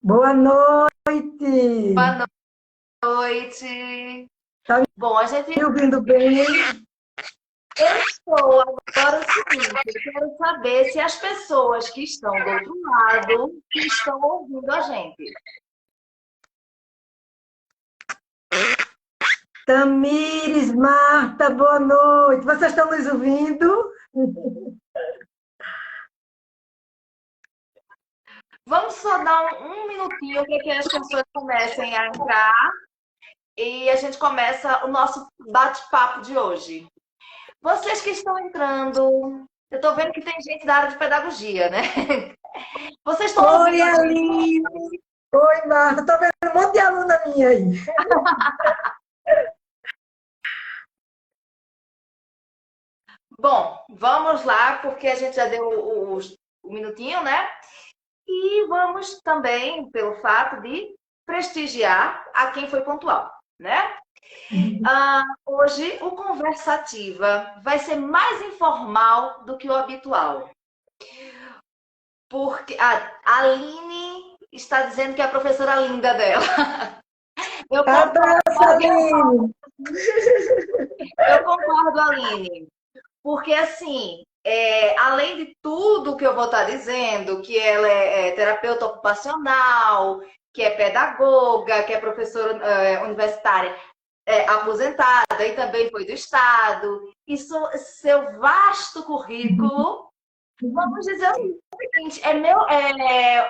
Boa noite! Boa noite. Tá Bom, a gente me ouvindo bem? eu estou agora o seguinte, eu quero saber se as pessoas que estão do outro lado estão ouvindo a gente. Tamires, Marta, boa noite! Vocês estão nos ouvindo? Vamos só dar um minutinho para que as pessoas comecem a entrar e a gente começa o nosso bate-papo de hoje. Vocês que estão entrando, eu estou vendo que tem gente da área de pedagogia, né? Vocês estão Oi, ouvindo a gente? Aline! Oi, Marta! Estou vendo um monte de aluna minha aí. Bom, vamos lá, porque a gente já deu o minutinho, né? E vamos também pelo fato de prestigiar a quem foi pontual, né? Hoje o Conversativa vai ser mais informal do que o habitual, porque a Aline está dizendo que é a professora linda dela. Eu concordo, Abraço, Aline! eu concordo, Aline. Porque, assim, além de tudo que eu vou estar dizendo, que ela é terapeuta ocupacional, que é pedagoga, que é professora universitária aposentada e também foi do Estado, e seu vasto currículo, vamos dizer o seguinte,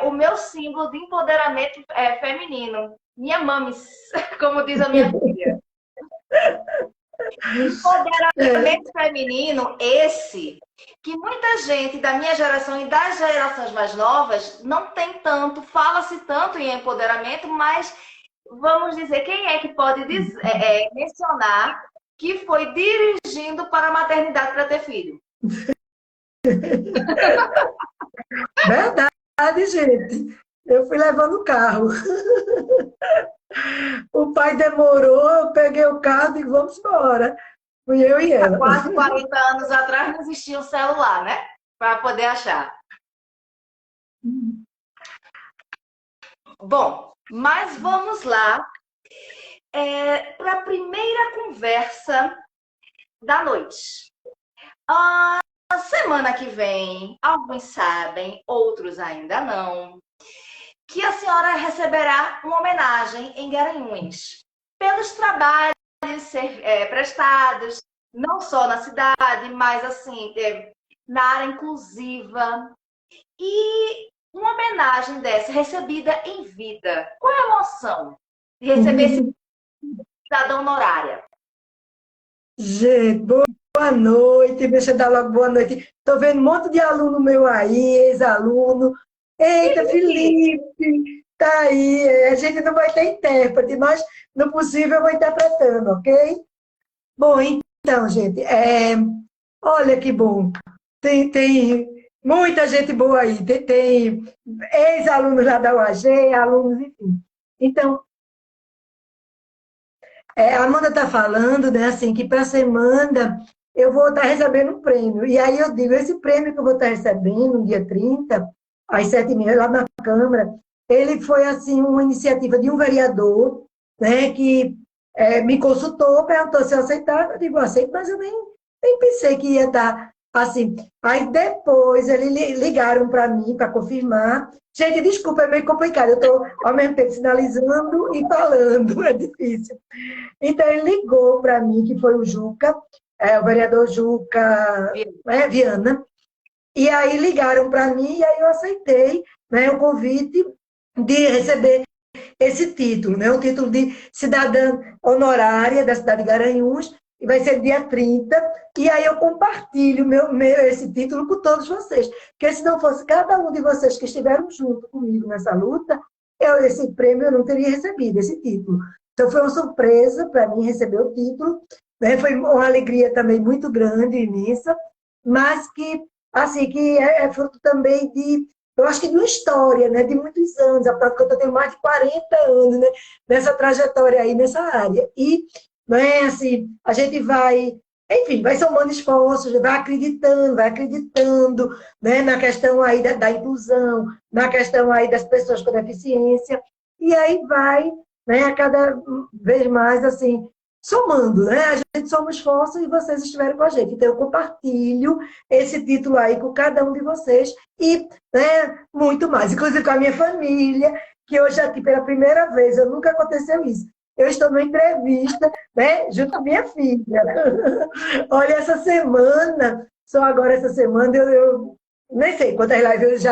o meu símbolo de empoderamento feminino. Minha mames, como diz a minha filha. É, Empoderamento feminino, esse, que muita gente da minha geração e das gerações mais novas não tem tanto, fala-se tanto em empoderamento, mas vamos dizer, quem é que pode mencionar que foi dirigindo para a maternidade para ter filho? verdade, gente. Eu fui levando o carro. O pai demorou, eu peguei o carro e digo, vamos embora. Fui eu e Há ela. quase 40 anos atrás não existia o celular, né? Para poder achar. Bom, mas vamos lá para a primeira conversa da noite. A semana que vem, alguns sabem, outros ainda não, que a senhora receberá uma homenagem em Garanhuns pelos trabalhos prestados, não só na cidade, mas assim, na área inclusiva. E uma homenagem dessa recebida em vida. Qual é a emoção de receber esse cidadão honorária? Gente, boa noite. Deixa eu dar logo boa noite. Estou vendo um monte de aluno meu aí, ex-aluno. Eita, Felipe, tá aí. A gente não vai ter intérprete, mas no possível eu vou interpretando, ok? Bom, então, gente, olha que bom. Tem muita gente boa aí. Tem ex-alunos lá da UAG, alunos, enfim. Então, a Amanda está falando, né, assim, que para a semana eu vou estar recebendo um prêmio. E aí eu digo, esse prêmio que eu vou estar recebendo no dia 30 às 7h30, lá na Câmara, ele foi, assim, uma iniciativa de um vereador, né, que me consultou, perguntou se eu aceitava. Eu digo, aceito, mas eu nem pensei que ia estar assim. Aí depois eles ligaram para mim, para confirmar. Gente, desculpa, é meio complicado. Eu estou, ao mesmo tempo, sinalizando e falando, é difícil. Então, ele ligou para mim, que foi o Juca, o vereador Juca Viana, e aí ligaram para mim, e aí eu aceitei, né, o convite de receber esse título, né, o título de cidadã honorária da cidade de Garanhuns, e vai ser dia 30, e aí eu compartilho esse título com todos vocês, porque se não fosse cada um de vocês que estiveram junto comigo nessa luta, esse prêmio eu não teria recebido, esse título. Então foi uma surpresa para mim receber o título, né? Foi uma alegria também muito grande, imensa, mas que, assim, que é fruto também de, eu acho que de uma história, né? De muitos anos, afinal eu tenho mais de 40 anos, né? Nessa trajetória aí, nessa área. E, não é assim, a gente vai Enfim, vai somando esforços, vai acreditando, né, na questão aí da inclusão, na questão aí das pessoas com deficiência, e aí vai, né, a cada vez mais, assim, somando, né? A gente soma esforço e vocês estiveram com a gente. Então, eu compartilho esse título aí com cada um de vocês e, né, muito mais, inclusive com a minha família, que hoje aqui pela primeira vez, eu nunca aconteceu isso. Eu estou numa entrevista, né, junto com a minha filha. Olha, essa semana, só agora essa semana, eu nem sei quantas lives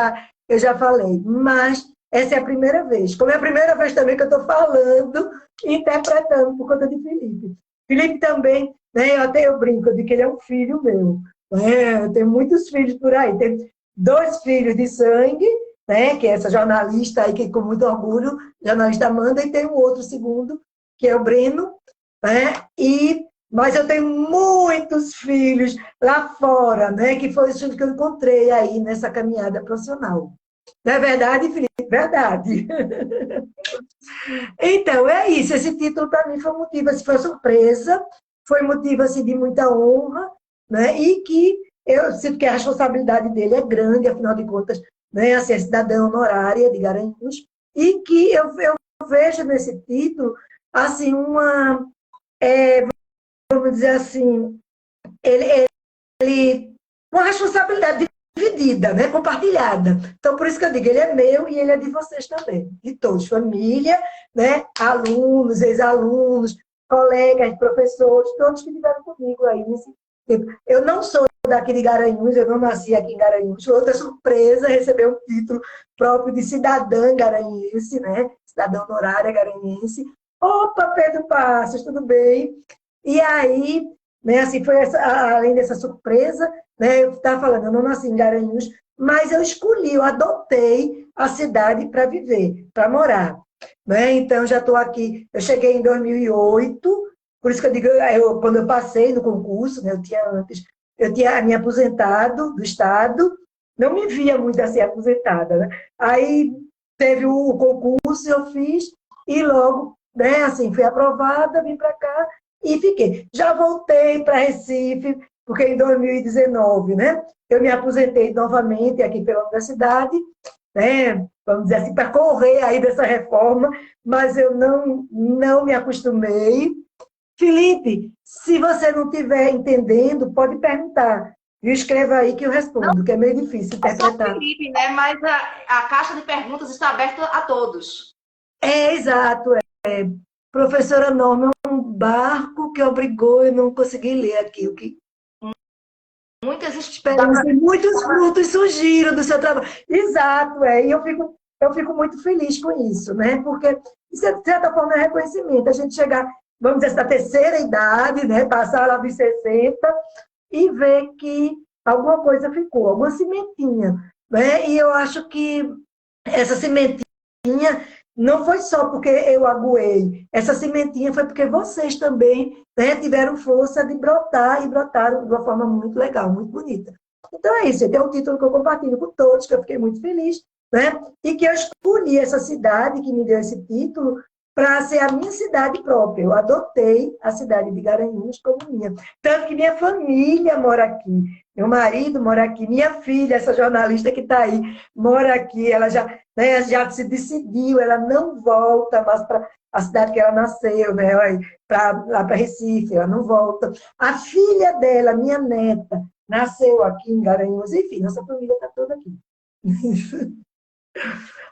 eu já falei, mas essa é a primeira vez. Como é a primeira vez também que eu estou falando e interpretando por conta de Felipe. Felipe também, né, eu brinco de que ele é um filho meu. Né? Eu tenho muitos filhos por aí. Tenho 2 filhos de sangue, né, que é essa jornalista aí, que com muito orgulho, jornalista Amanda, e tem um outro segundo, que é o Breno, né? Mas eu tenho muitos filhos lá fora, né? Que foi os filhos que eu encontrei aí nessa caminhada profissional. Não é verdade, Felipe? Verdade. Então, é isso. Esse título para mim foi um motivo, assim, foi uma surpresa, foi um motivo assim, de muita honra, né? E que eu sinto que a responsabilidade dele é grande, afinal de contas, né? Assim, é cidadã honorária de Garanhuns, e que eu vejo nesse título assim, vamos dizer assim, ele, uma responsabilidade dividida, né? Compartilhada. Então, por isso que eu digo, ele é meu e ele é de vocês também, de todos, família, né? Alunos, ex-alunos, colegas, professores, todos que estiveram comigo aí nesse tempo. Eu não sou daqui de Garanhuns, eu não nasci aqui em Garanhuns, foi outra surpresa receber um título próprio de cidadã garanhense, né? Cidadã honorária garanhense. Opa, Pedro Passos, tudo bem? E aí, né, assim, foi além dessa surpresa, né, eu estava falando, eu não nasci em Garanhuns, mas eu escolhi, eu adotei a cidade para viver, para morar. Né? Então, já estou aqui, eu cheguei em 2008, por isso que eu digo, quando eu passei no concurso, né, eu tinha me aposentado do Estado, não me via muito assim aposentada. Né? Aí teve o concurso, eu fiz, e logo, né, assim, fui aprovada, vim para cá, e fiquei. Já voltei para Recife, porque em 2019, né, eu me aposentei novamente aqui pela universidade, né, vamos dizer assim, para correr aí dessa reforma, mas eu não me acostumei. Felipe, se você não estiver entendendo, pode perguntar. E escreva aí que eu Não respondo, que é meio difícil é só o interpretar. Felipe, né? Mas a caixa de perguntas está aberta a todos. É, exato. Professora Norma, é um barco que obrigou, eu não consegui ler aqui o que Muitas esperança e muitos frutos surgiram do seu trabalho. Exato, e eu fico muito feliz com isso, né? Porque, de certa forma, é reconhecimento. A gente chegar, vamos dizer, da terceira idade, né? Passar lá dos 60 e ver que alguma coisa ficou, alguma sementinha, né? E eu acho que essa sementinha não foi só porque eu aguei, essa sementinha foi porque vocês também, né, tiveram força de brotar e brotaram de uma forma muito legal, muito bonita. Então é isso, é um título que eu compartilho com todos, que eu fiquei muito feliz, né? E que eu escolhi essa cidade que me deu esse título para ser a minha cidade própria. Eu adotei a cidade de Garanhuns como minha. Tanto que minha família mora aqui, meu marido mora aqui, minha filha, essa jornalista que está aí, mora aqui, ela já, né, já se decidiu, ela não volta mais para a cidade que ela nasceu, né, lá para Recife, ela não volta. A filha dela, minha neta, nasceu aqui em Garanhuns, enfim, nossa família está toda aqui.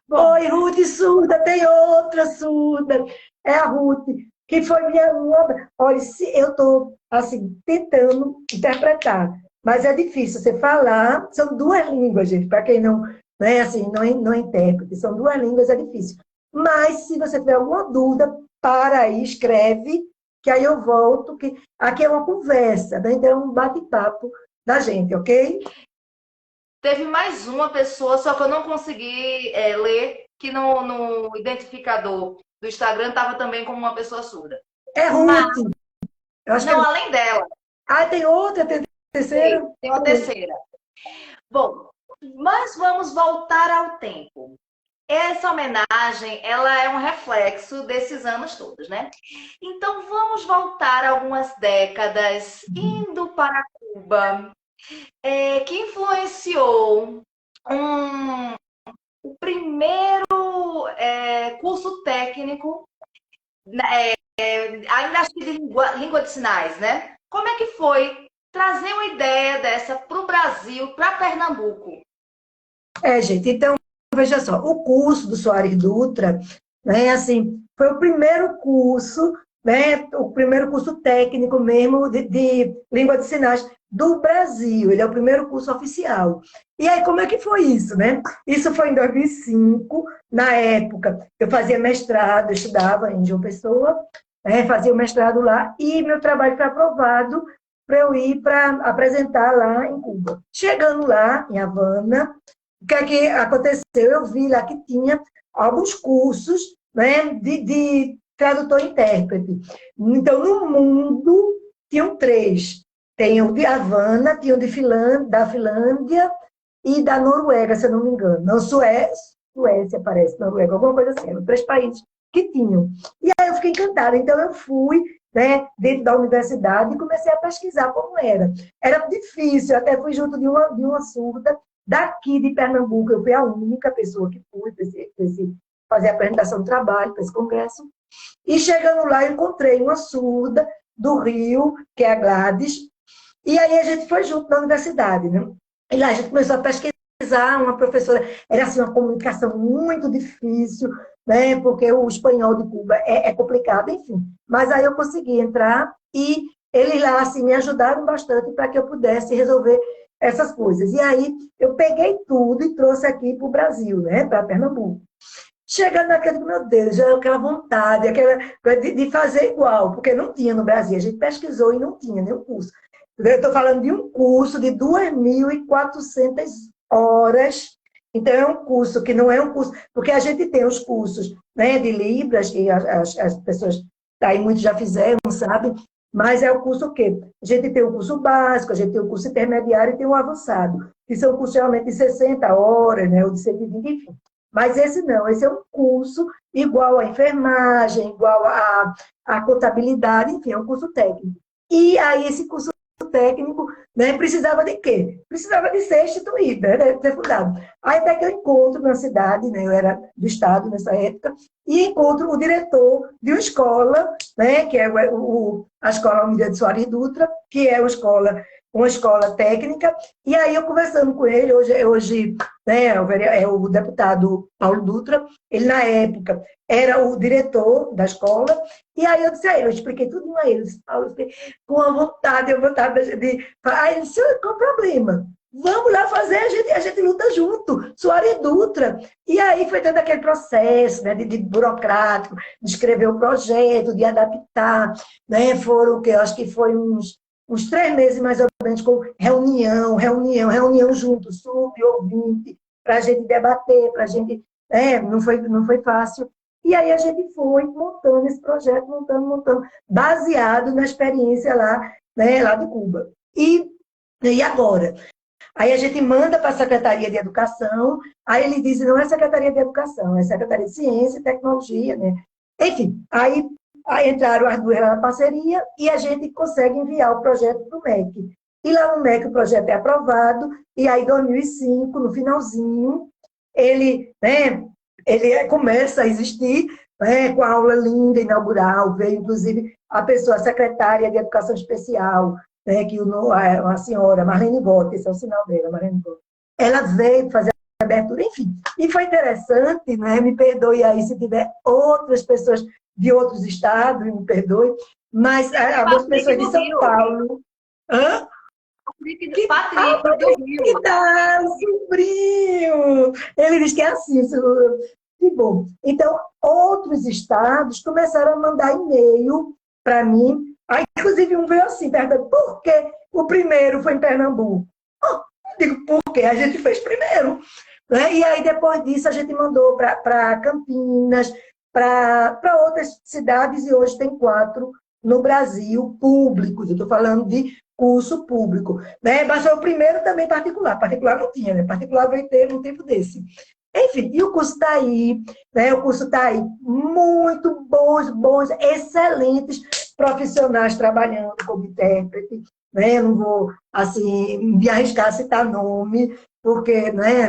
Oi, Ruth surda, tem outra surda. É a Ruth, que foi minha aluna. Olha, se eu estou assim, tentando interpretar, mas é difícil você falar. São 2 línguas, gente, para quem não, né, assim, não é intérprete, são 2 línguas, é difícil. Mas se você tiver alguma dúvida, para aí, escreve, que aí eu volto, que aqui é uma conversa, né? Então é um bate-papo da gente, ok? Teve mais uma pessoa, só que eu não consegui ler, que no identificador do Instagram estava também como uma pessoa surda. É Mas, Ruth. Eu acho que não, além dela. tem outra, tem terceira? Tem uma terceira. Bom, mas vamos voltar ao tempo. essa homenagem, ela é um reflexo desses anos todos, né? Então, vamos voltar algumas décadas, indo para Cuba, que influenciou o primeiro curso técnico, ainda acho que de língua de sinais, né? Como é que foi trazer uma ideia dessa para o Brasil, para Pernambuco? Gente, então, veja só, o curso do Soares Dutra, né, assim, foi o primeiro curso, né, o primeiro curso técnico mesmo de língua de sinais do Brasil. Ele é o primeiro curso oficial. E aí, como é que foi isso, né? Isso foi em 2005, na época, eu fazia mestrado, eu estudava em João Pessoa, né, fazia o mestrado lá, e meu trabalho foi aprovado para eu ir para apresentar lá em Cuba. Chegando lá, em Havana, o que é que aconteceu? Eu vi lá que tinha alguns cursos, né, de tradutor e intérprete. Então, no mundo, tinham três. Tem o de Havana, tinha o da Finlândia e da Noruega, se eu não me engano. Não, Suécia, parece, Noruega, alguma coisa assim. Eram três países que tinham. E aí eu fiquei encantada. Então, eu fui, né, dentro da universidade e comecei a pesquisar como era. Era difícil, até fui junto de uma surda daqui de Pernambuco. Eu fui a única pessoa que fui para fazer a apresentação do trabalho, para esse congresso. E chegando lá, eu encontrei uma surda do Rio, que é a Gladys, e aí a gente foi junto na universidade, né? E lá a gente começou a pesquisar, uma professora, era assim uma comunicação muito difícil, né? Porque o espanhol de Cuba é complicado, enfim. Mas aí eu consegui entrar e eles lá assim me ajudaram bastante para que eu pudesse resolver essas coisas. E aí eu peguei tudo e trouxe aqui para o Brasil, né? Para Pernambuco. Chegando naquele, meu Deus, já aquela vontade, aquela de fazer igual, porque não tinha no Brasil. A gente pesquisou e não tinha nenhum curso. Eu estou falando de um curso de 2.400 horas. Então, é um curso que não é um curso... Porque a gente tem os cursos, né, de Libras, que as pessoas aí muitos já fizeram, sabe? Mas é o curso o quê? A gente tem o curso básico, a gente tem o curso intermediário e tem o avançado, que são cursos realmente de 60 horas, né, ou de 120, enfim. Mas esse não, esse é um curso igual à enfermagem, igual à contabilidade, enfim, é um curso técnico. E aí esse curso técnico, né, precisava de quê? Precisava de ser instituído, né, de ser fundado. Aí até que eu encontro na cidade, né, eu era do estado nessa época, e encontro o diretor de uma escola, né, que é a Escola Almirante Soares Dutra, que é uma escola técnica, e aí eu conversando com ele, hoje né, é o deputado Paulo Dutra, ele na época era o diretor da escola, e aí eu disse a ele, eu expliquei tudo a ele, eu disse, Paulo, com a vontade de... Aí ele disse, qual o problema? Vamos lá fazer, a gente luta junto, Soares Dutra. E aí foi tendo aquele processo, né, de burocrático, de escrever o projeto, de adaptar, né, foram o que eu acho que foi uns 3 meses mais ou menos com reunião junto, sub, ouvinte, para a gente debater, para a gente, não foi fácil. E aí a gente foi montando esse projeto, montando, baseado na experiência lá, né, lá de Cuba. E agora? Aí a gente manda para a Secretaria de Educação, aí ele diz, não é Secretaria de Educação, é Secretaria de Ciência e Tecnologia, né? Enfim, aí entraram as duas na parceria e a gente consegue enviar o projeto para o MEC. E lá no MEC o projeto é aprovado, e aí em 2005, no finalzinho, ele começa a existir, né, com a aula linda, inaugural, veio inclusive a secretária de Educação Especial, né, que a senhora Marlene Gott, esse é o sinal dela, Marlene Gott. Ela veio fazer a abertura, enfim. E foi interessante, né, me perdoe aí se tiver outras pessoas de outros estados, me perdoe, mas algumas pessoas de São Paulo... Hã? Patrick do Rio. Que tal, sobrinho? Ele diz que é assim, que bom. Então, outros estados começaram a mandar e-mail para mim. Aí, inclusive, um veio assim, perguntando por que o primeiro foi em Pernambuco. Oh, eu digo, por quê? A gente fez primeiro. Né? E aí, depois disso, a gente mandou para Campinas, para outras cidades, e hoje tem 4 no Brasil, públicos. Eu estou falando de curso público. Né? Mas foi o primeiro também particular. Particular não tinha, né? Particular veio ter num tempo desse. Enfim, e o curso está aí, né? O curso está aí, muito bons, excelentes profissionais trabalhando como intérprete, né? Eu não vou, assim, me arriscar a citar nome, porque, né?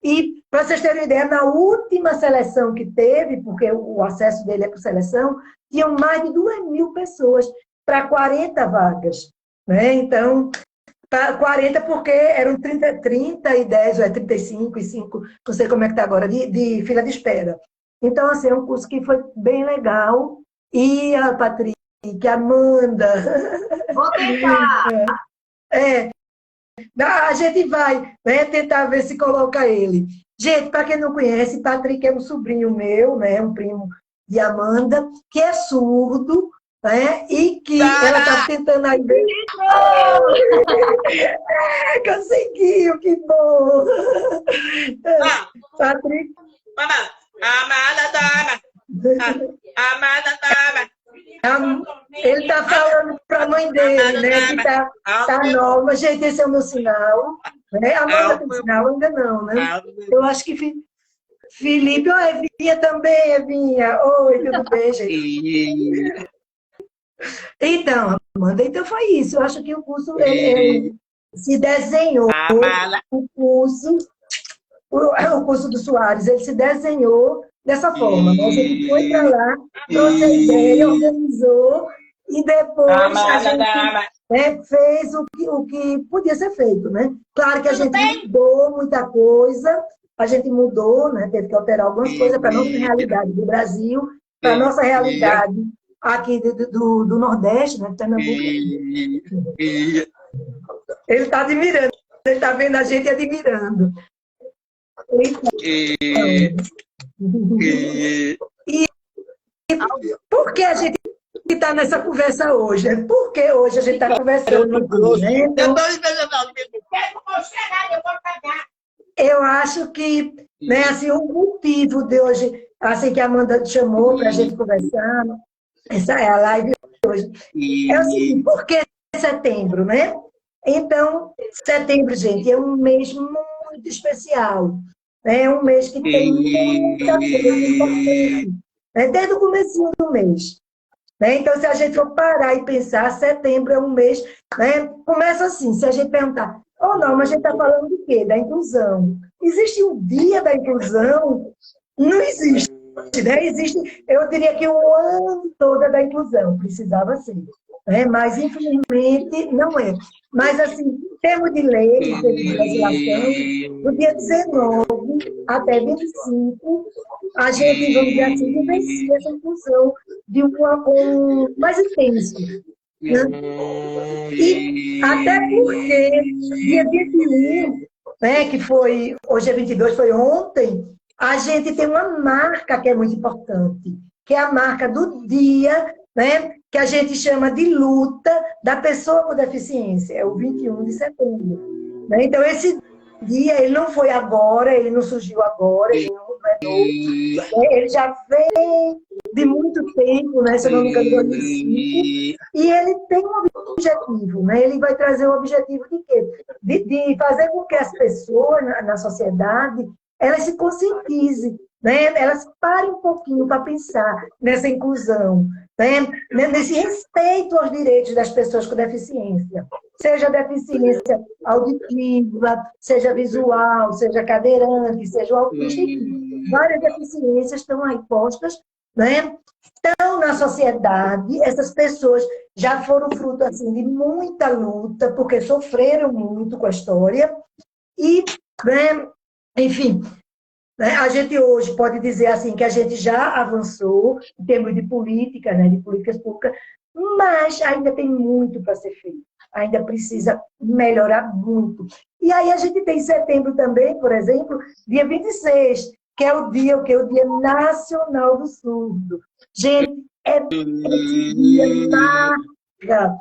E, para vocês terem ideia, na última seleção que teve, porque o acesso dele é por seleção, tinham mais de 2.000 pessoas para 40 vagas, né? Então, 40 porque eram 30 e 10, ou é 35 e 5, não sei como é que está agora, de fila de espera. Então, assim, é um curso que foi bem legal. E a Patrícia, a Amanda... Vou tentar. É, a gente vai, né, tentar ver se coloca ele. Gente, para quem não conhece, Patrick é um sobrinho meu, né, um primo de Amanda, que é surdo, né, e que ela está tentando aí ver. Conseguiu, que bom! Patrick. Ele está falando para a mãe dele, né? Que tá nova. Gente, esse é o meu sinal. Né? A Amanda tem sinal? Ainda não, né? Eu acho que Felipe, oi, Evinha também, Evinha. Oi, tudo bem, gente? Então, Amanda, então foi isso. Eu acho que o curso se desenhou, o curso do Soares, ele se desenhou dessa forma. Né? A gente foi para lá, trouxe a ideia, organizou, e depois a gente fez o que podia ser feito. Né? Claro que a gente mudou muita coisa, a gente mudou, né? Teve que alterar algumas coisas para a nossa realidade do Brasil, para a nossa realidade aqui do Nordeste, né? de Pernambuco. Ele está admirando, ele está vendo a gente admirando. E por que a gente está nessa conversa hoje? Por que hoje a gente está conversando aqui, né? Então, eu acho que, né, assim, o motivo de hoje, assim que a Amanda chamou para a gente conversar, essa é a live hoje, é o seguinte, por que setembro, né? Então, setembro, gente, é um mês muito especial. É um mês que tem muita coisa importante, né? Desde o começo do mês. Né? Então, se a gente for parar e pensar, setembro é um mês... Né? Começa assim, se a gente perguntar, não, mas a gente está falando do quê? Da inclusão. Existe um dia da inclusão? Não existe. Né? Existe, eu diria que o ano todo é da inclusão, precisava ser. Né? Mas, infelizmente, não é. Mas, assim, em termos de lei, em termos de legislação, do dia 19 até 25, a gente, vamos dizer assim, vivencia essa inclusão de mais intenso. Né? E até porque, dia 21, né, que foi, hoje é 22, foi ontem, a gente tem uma marca que é muito importante, que é a marca do dia, né, que a gente chama de luta da pessoa com deficiência, é o 21 de setembro. Né? Então, esse dia, ele não foi agora, ele não surgiu agora, ele não é novo, ele já vem de muito tempo, né, se eu não me engano, 2005, e ele tem um objetivo, né? Ele vai trazer o objetivo de quê? De fazer com que as pessoas na sociedade, elas se conscientizem, né? Elas parem um pouquinho para pensar nessa inclusão, né? Nesse respeito aos direitos das pessoas com deficiência, seja deficiência auditiva, seja visual, seja cadeirante, seja autista, enfim, várias deficiências estão aí postas, né? Estão na sociedade, essas pessoas já foram fruto assim, de muita luta, porque sofreram muito com a história, e, né, enfim, né, a gente hoje pode dizer assim que a gente já avançou em termos de política, né, de políticas públicas, mas ainda tem muito para ser feito, ainda precisa melhorar muito. E aí a gente tem em setembro também, por exemplo, dia 26, que é o dia nacional do surdo. Gente, esse dia marca.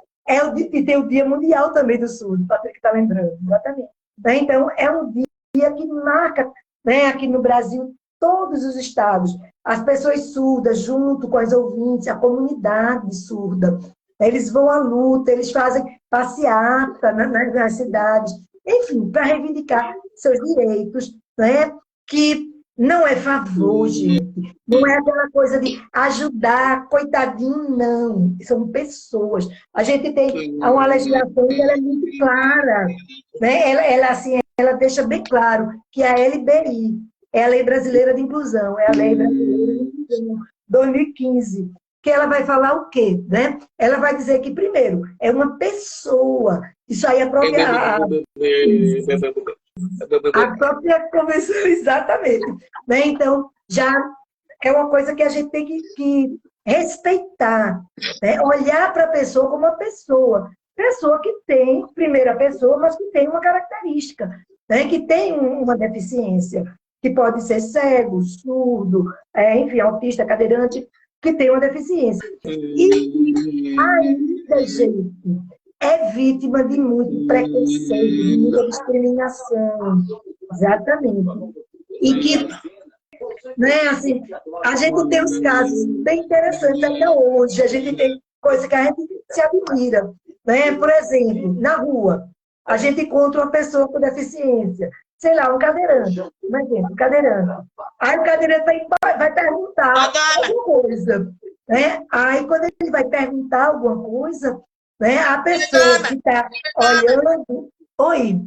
E tem o dia mundial também do surdo, o Patrick está lembrando, exatamente. Né? Então, é um dia que marca, né, aqui no Brasil, todos os estados, as pessoas surdas, junto com as ouvintes, a comunidade surda. Eles vão à luta, eles fazem passeata nas cidades, enfim, para reivindicar seus direitos, né? Que Não é favor, gente. Não é aquela coisa de ajudar, coitadinho, não. São pessoas. A gente tem uma legislação que ela é muito clara. Né? Assim, ela deixa bem claro que a LBI é a Lei Brasileira de Inclusão, é a Lei Brasileira de Inclusão 2015. Que ela vai falar o quê? Né? Ela vai dizer que, primeiro, é uma pessoa. Isso aí é a própria convenção, exatamente. Né? Então, já é uma coisa que a gente tem que respeitar. Né? Olhar para a pessoa como uma pessoa. Pessoa que tem, primeira pessoa, mas que tem uma característica, né? Que tem uma deficiência, que pode ser cego, surdo, enfim, autista, cadeirante, que tem uma deficiência. E ainda, gente, é vítima de muito preconceito, de muita discriminação. Exatamente. E que, né, assim, a gente tem uns casos bem interessantes ainda hoje, a gente tem coisa que a gente se admira. Né? Por exemplo, na rua, a gente encontra uma pessoa com deficiência, sei lá, um cadeirante, um exemplo, um cadeirante. Aí o cadeirante vai perguntar alguma coisa. Né? Aí quando ele vai perguntar alguma coisa, né, a pessoa que está olhando... Oi.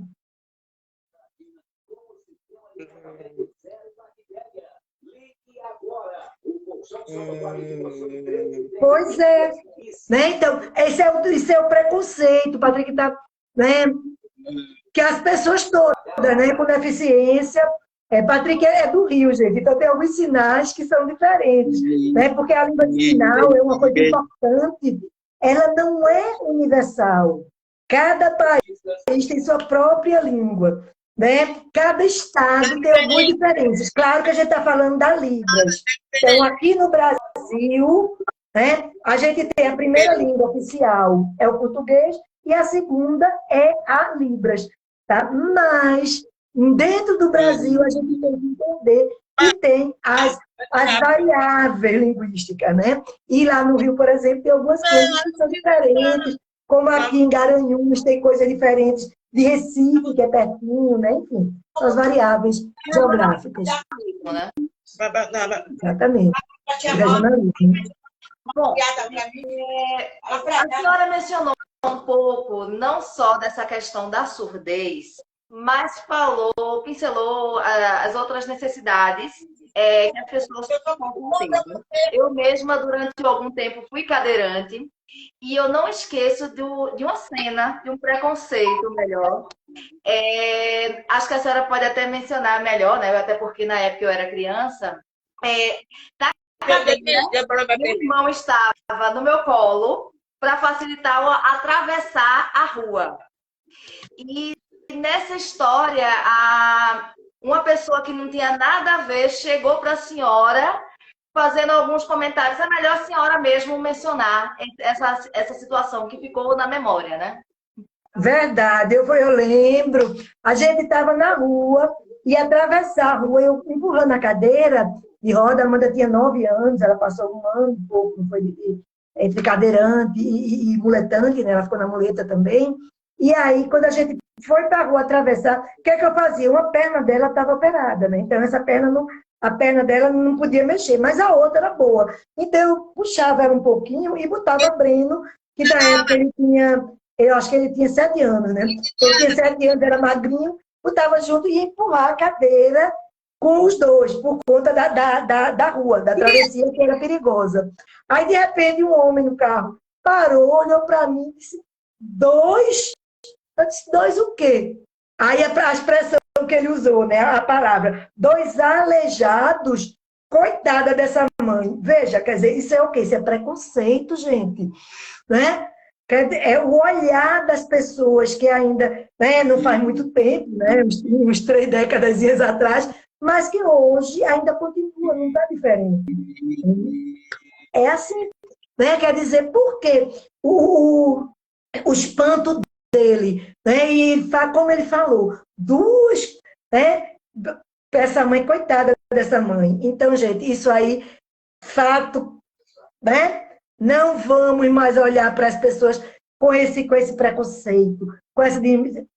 Pois é. Né? Então, esse é o preconceito, Patrick, tá, né? Que as pessoas todas, né, com deficiência... Patrick é do Rio, gente, então tem alguns sinais que são diferentes, né? Porque a língua de sinal é uma coisa importante, ela não é universal. Cada país tem sua própria língua, né? Cada estado tem algumas diferenças. Claro que a gente está falando da Libras. Então, aqui no Brasil, né, a gente tem a primeira língua oficial, é o português, e a segunda é a Libras. Tá? Mas, dentro do Brasil, a gente tem que entender que tem as variáveis linguísticas, né? E lá no Rio, por exemplo, tem algumas coisas que são diferentes, como aqui em Garanhuns tem coisas diferentes de Recife, que é pertinho, né? Enfim, são as variáveis geográficas. Exatamente. Regionalismo. Bom, a senhora mencionou um pouco, não só dessa questão da surdez, mas pincelou as outras necessidades que as pessoas estão tendo. Eu mesma, durante algum tempo, fui cadeirante e eu não esqueço de uma cena, de um preconceito melhor. Acho que a senhora pode até mencionar melhor, né? Até porque na época eu era criança. Da cadeira, meu irmão estava no meu colo para facilitar atravessar a rua. E nessa história, uma pessoa que não tinha nada a ver chegou para a senhora fazendo alguns comentários. É melhor a senhora mesmo mencionar essa situação que ficou na memória, né? Verdade, eu lembro. A gente estava na rua e atravessar a rua, eu empurrando a cadeira de roda. A Amanda tinha 9 anos, ela passou um ano, um pouco, foi entre cadeirante e muletante, né? Ela ficou na muleta também. E aí, quando a gente foi para a rua atravessar, o que é que eu fazia? Uma perna dela estava operada, né? Então, a perna dela não podia mexer, mas a outra era boa. Então, eu puxava ela um pouquinho e botava Breno, que na época ele tinha, eu acho que ele tinha 7 anos, né? Ele tinha 7 anos, era magrinho, botava junto e ia empurrar a cadeira com os dois, por conta da rua, da travessia, que era perigosa. Aí, de repente, um homem no carro parou, olhou para mim e disse: 2? Eu disse: 2 o quê? Aí a expressão que ele usou, né? A palavra, 2 aleijados, coitada dessa mãe. Veja, quer dizer, isso é o quê? Isso é preconceito, gente. Né? É o olhar das pessoas que ainda, né, não faz muito tempo, né, uns 3 décadas atrás, mas que hoje ainda continua, não está diferente. É assim, né? Quer dizer, por quê? O espanto dele, né? E como ele falou, 2, né? Essa mãe, coitada dessa mãe. Então, gente, isso aí, fato, né? Não vamos mais olhar para as pessoas com esse preconceito, com essa...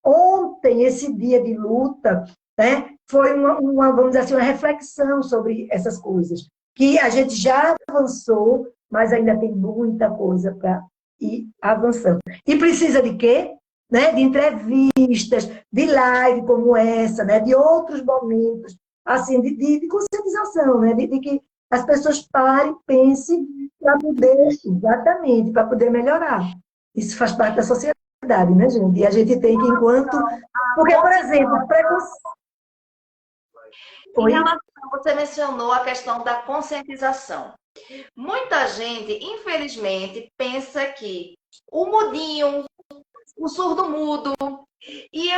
Ontem, esse dia de luta, né? Foi vamos dizer assim, uma reflexão sobre essas coisas, que a gente já avançou, mas ainda tem muita coisa para ir avançando. E precisa de quê? Né? De entrevistas, de live como essa, né? De outros momentos, assim, de conscientização, né? De que as pessoas parem, pensem para poder, exatamente, para poder melhorar. Isso faz parte da sociedade, né, gente? E a gente tem que, enquanto... Porque, por exemplo, preconceito... Em relação, você mencionou a questão da conscientização. Muita gente, infelizmente, pensa que o mudinho, o surdo mudo, e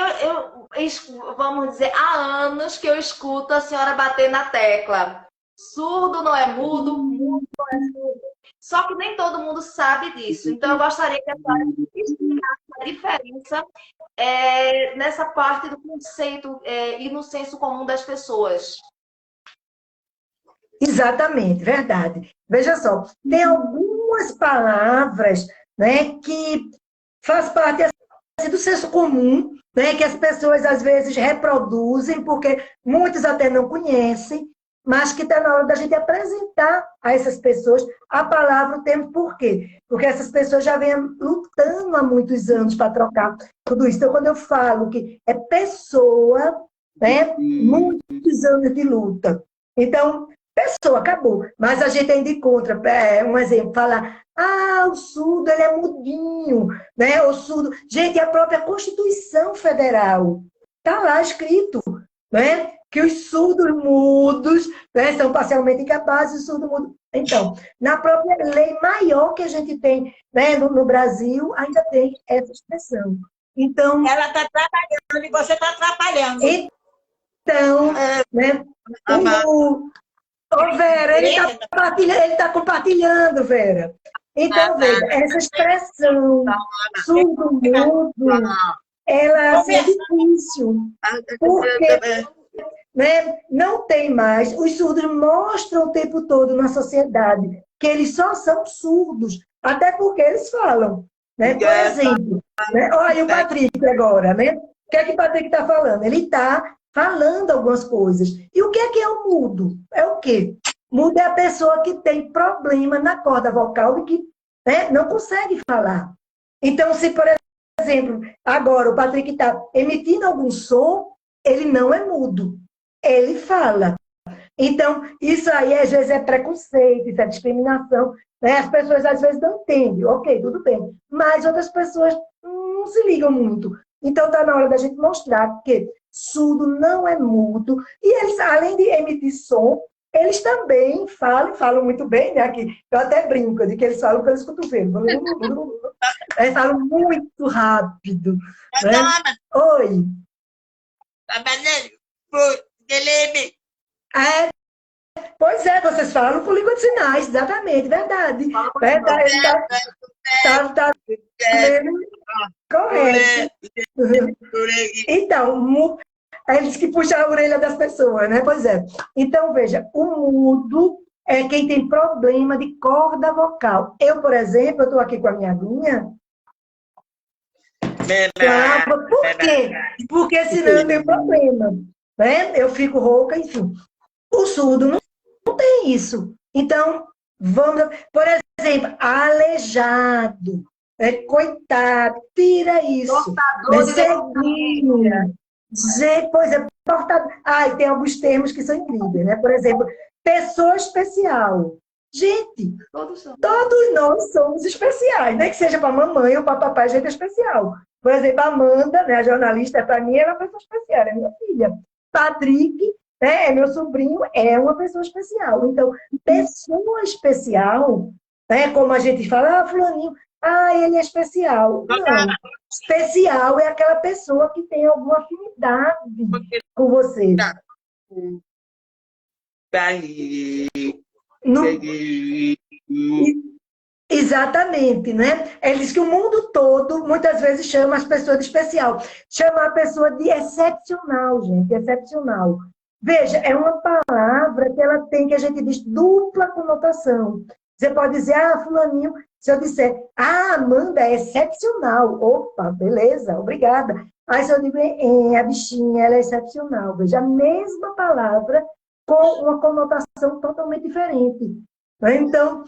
vamos dizer, há anos que eu escuto a senhora bater na tecla. Surdo não é mudo, mudo não é surdo. Só que nem todo mundo sabe disso. Então, eu gostaria que a senhora explicasse a diferença nessa parte do conceito e no senso comum das pessoas. Exatamente, verdade. Veja só, tem algumas palavras, né, que faz parte assim, do senso comum, né, que as pessoas às vezes reproduzem, porque muitos até não conhecem, mas que está na hora da gente apresentar a essas pessoas a palavra, o termo, por quê? Porque essas pessoas já vêm lutando há muitos anos para trocar tudo isso. Então, quando eu falo que é pessoa, né, muitos anos de luta. Então, pessoa, acabou. Mas a gente ainda encontra, um exemplo, falar, o surdo, ele é mudinho, né? O surdo... Gente, a própria Constituição Federal está lá escrito, né? Que os surdos mudos, né, são parcialmente incapazes, os surdos mudos... Então, na própria lei maior que a gente tem, né, no Brasil, ainda tem essa expressão. Então... Ela está trabalhando e você está atrapalhando. Então, né? Ô, Vera, ele tá compartilhando, Vera. Então, veja, essa expressão surdo-mudo, ela assim, é difícil, porque né, não tem mais. Os surdos mostram o tempo todo na sociedade que eles só são surdos, até porque eles falam. Né? Por exemplo, né? Olha o Patrick agora, né? O que é que o Patrick está falando? Ele está falando algumas coisas. E o que é o mudo? É o quê? Mudo é a pessoa que tem problema na corda vocal e que, né, não consegue falar. Então, se, por exemplo, agora o Patrick está emitindo algum som, ele não é mudo. Ele fala. Então, isso aí, às vezes, é preconceito, isso é discriminação. Né? As pessoas, às vezes, não entendem. Ok, tudo bem. Mas outras pessoas não se ligam muito. Então, está na hora da gente mostrar que surdo não é mudo. E eles, além de emitir som, eles também falam muito bem, né? Aqui, eu até brinco de que eles falam pelos cotovelos. Eles falam muito rápido. Né? Oi. Pois é, vocês falam por língua de sinais, exatamente, verdade. Verdade, tá correto. Então, eles que puxam a orelha das pessoas, né? Pois é. Então, veja, o mudo é quem tem problema de corda vocal. Eu, por exemplo, eu estou aqui com a minha aguinha. Por quê? Porque senão eu tenho problema. Né? Eu fico rouca, enfim. O surdo não tem isso. Então, vamos... Por exemplo, aleijado. Coitado, tira isso. Pois é, portador. E tem alguns termos que são incríveis, né? Por exemplo, pessoa especial. Gente, todos nós somos especiais, né? Que seja para mamãe ou para papai, a gente é especial. Por exemplo, a Amanda, né, a jornalista, para mim, é uma pessoa especial, é minha filha. Patrick, né, é meu sobrinho, é uma pessoa especial. Então, pessoa especial, né, como a gente fala, fulaninho, ele é especial. Não, especial é aquela pessoa que tem alguma afinidade com você. Exatamente, né? Ele diz que o mundo todo, muitas vezes, chama as pessoas de especial. Chama a pessoa de excepcional, gente, excepcional. Veja, é uma palavra que ela tem, que a gente diz, dupla conotação. Você pode dizer, fulaninho Se eu disser, Amanda é excepcional. Opa, beleza, obrigada. Aí se eu digo, a bichinha, ela é excepcional. Veja, a mesma palavra com uma conotação totalmente diferente. Né? Então,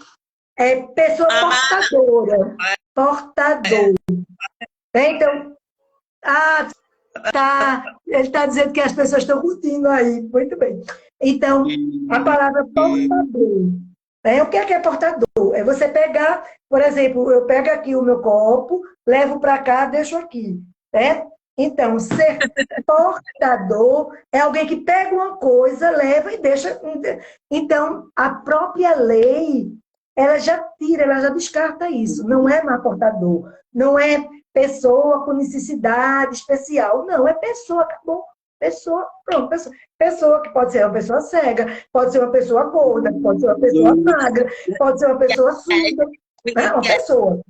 pessoa portadora. Portador. Então, tá, ele está dizendo que as pessoas estão curtindo aí. Muito bem. Então, a palavra portador. O que é portador? É você pegar, por exemplo, eu pego aqui o meu copo, levo para cá, deixo aqui. Né? Então, ser portador é alguém que pega uma coisa, leva e deixa. Então, a própria lei, ela já tira, ela já descarta isso. Não é mais portador, não é pessoa com necessidade especial. Não, é pessoa, acabou. Pessoa, pronto, pessoa que pode ser uma pessoa cega, pode ser uma pessoa gorda, pode ser uma pessoa magra, pode ser uma pessoa surda. É uma pessoa.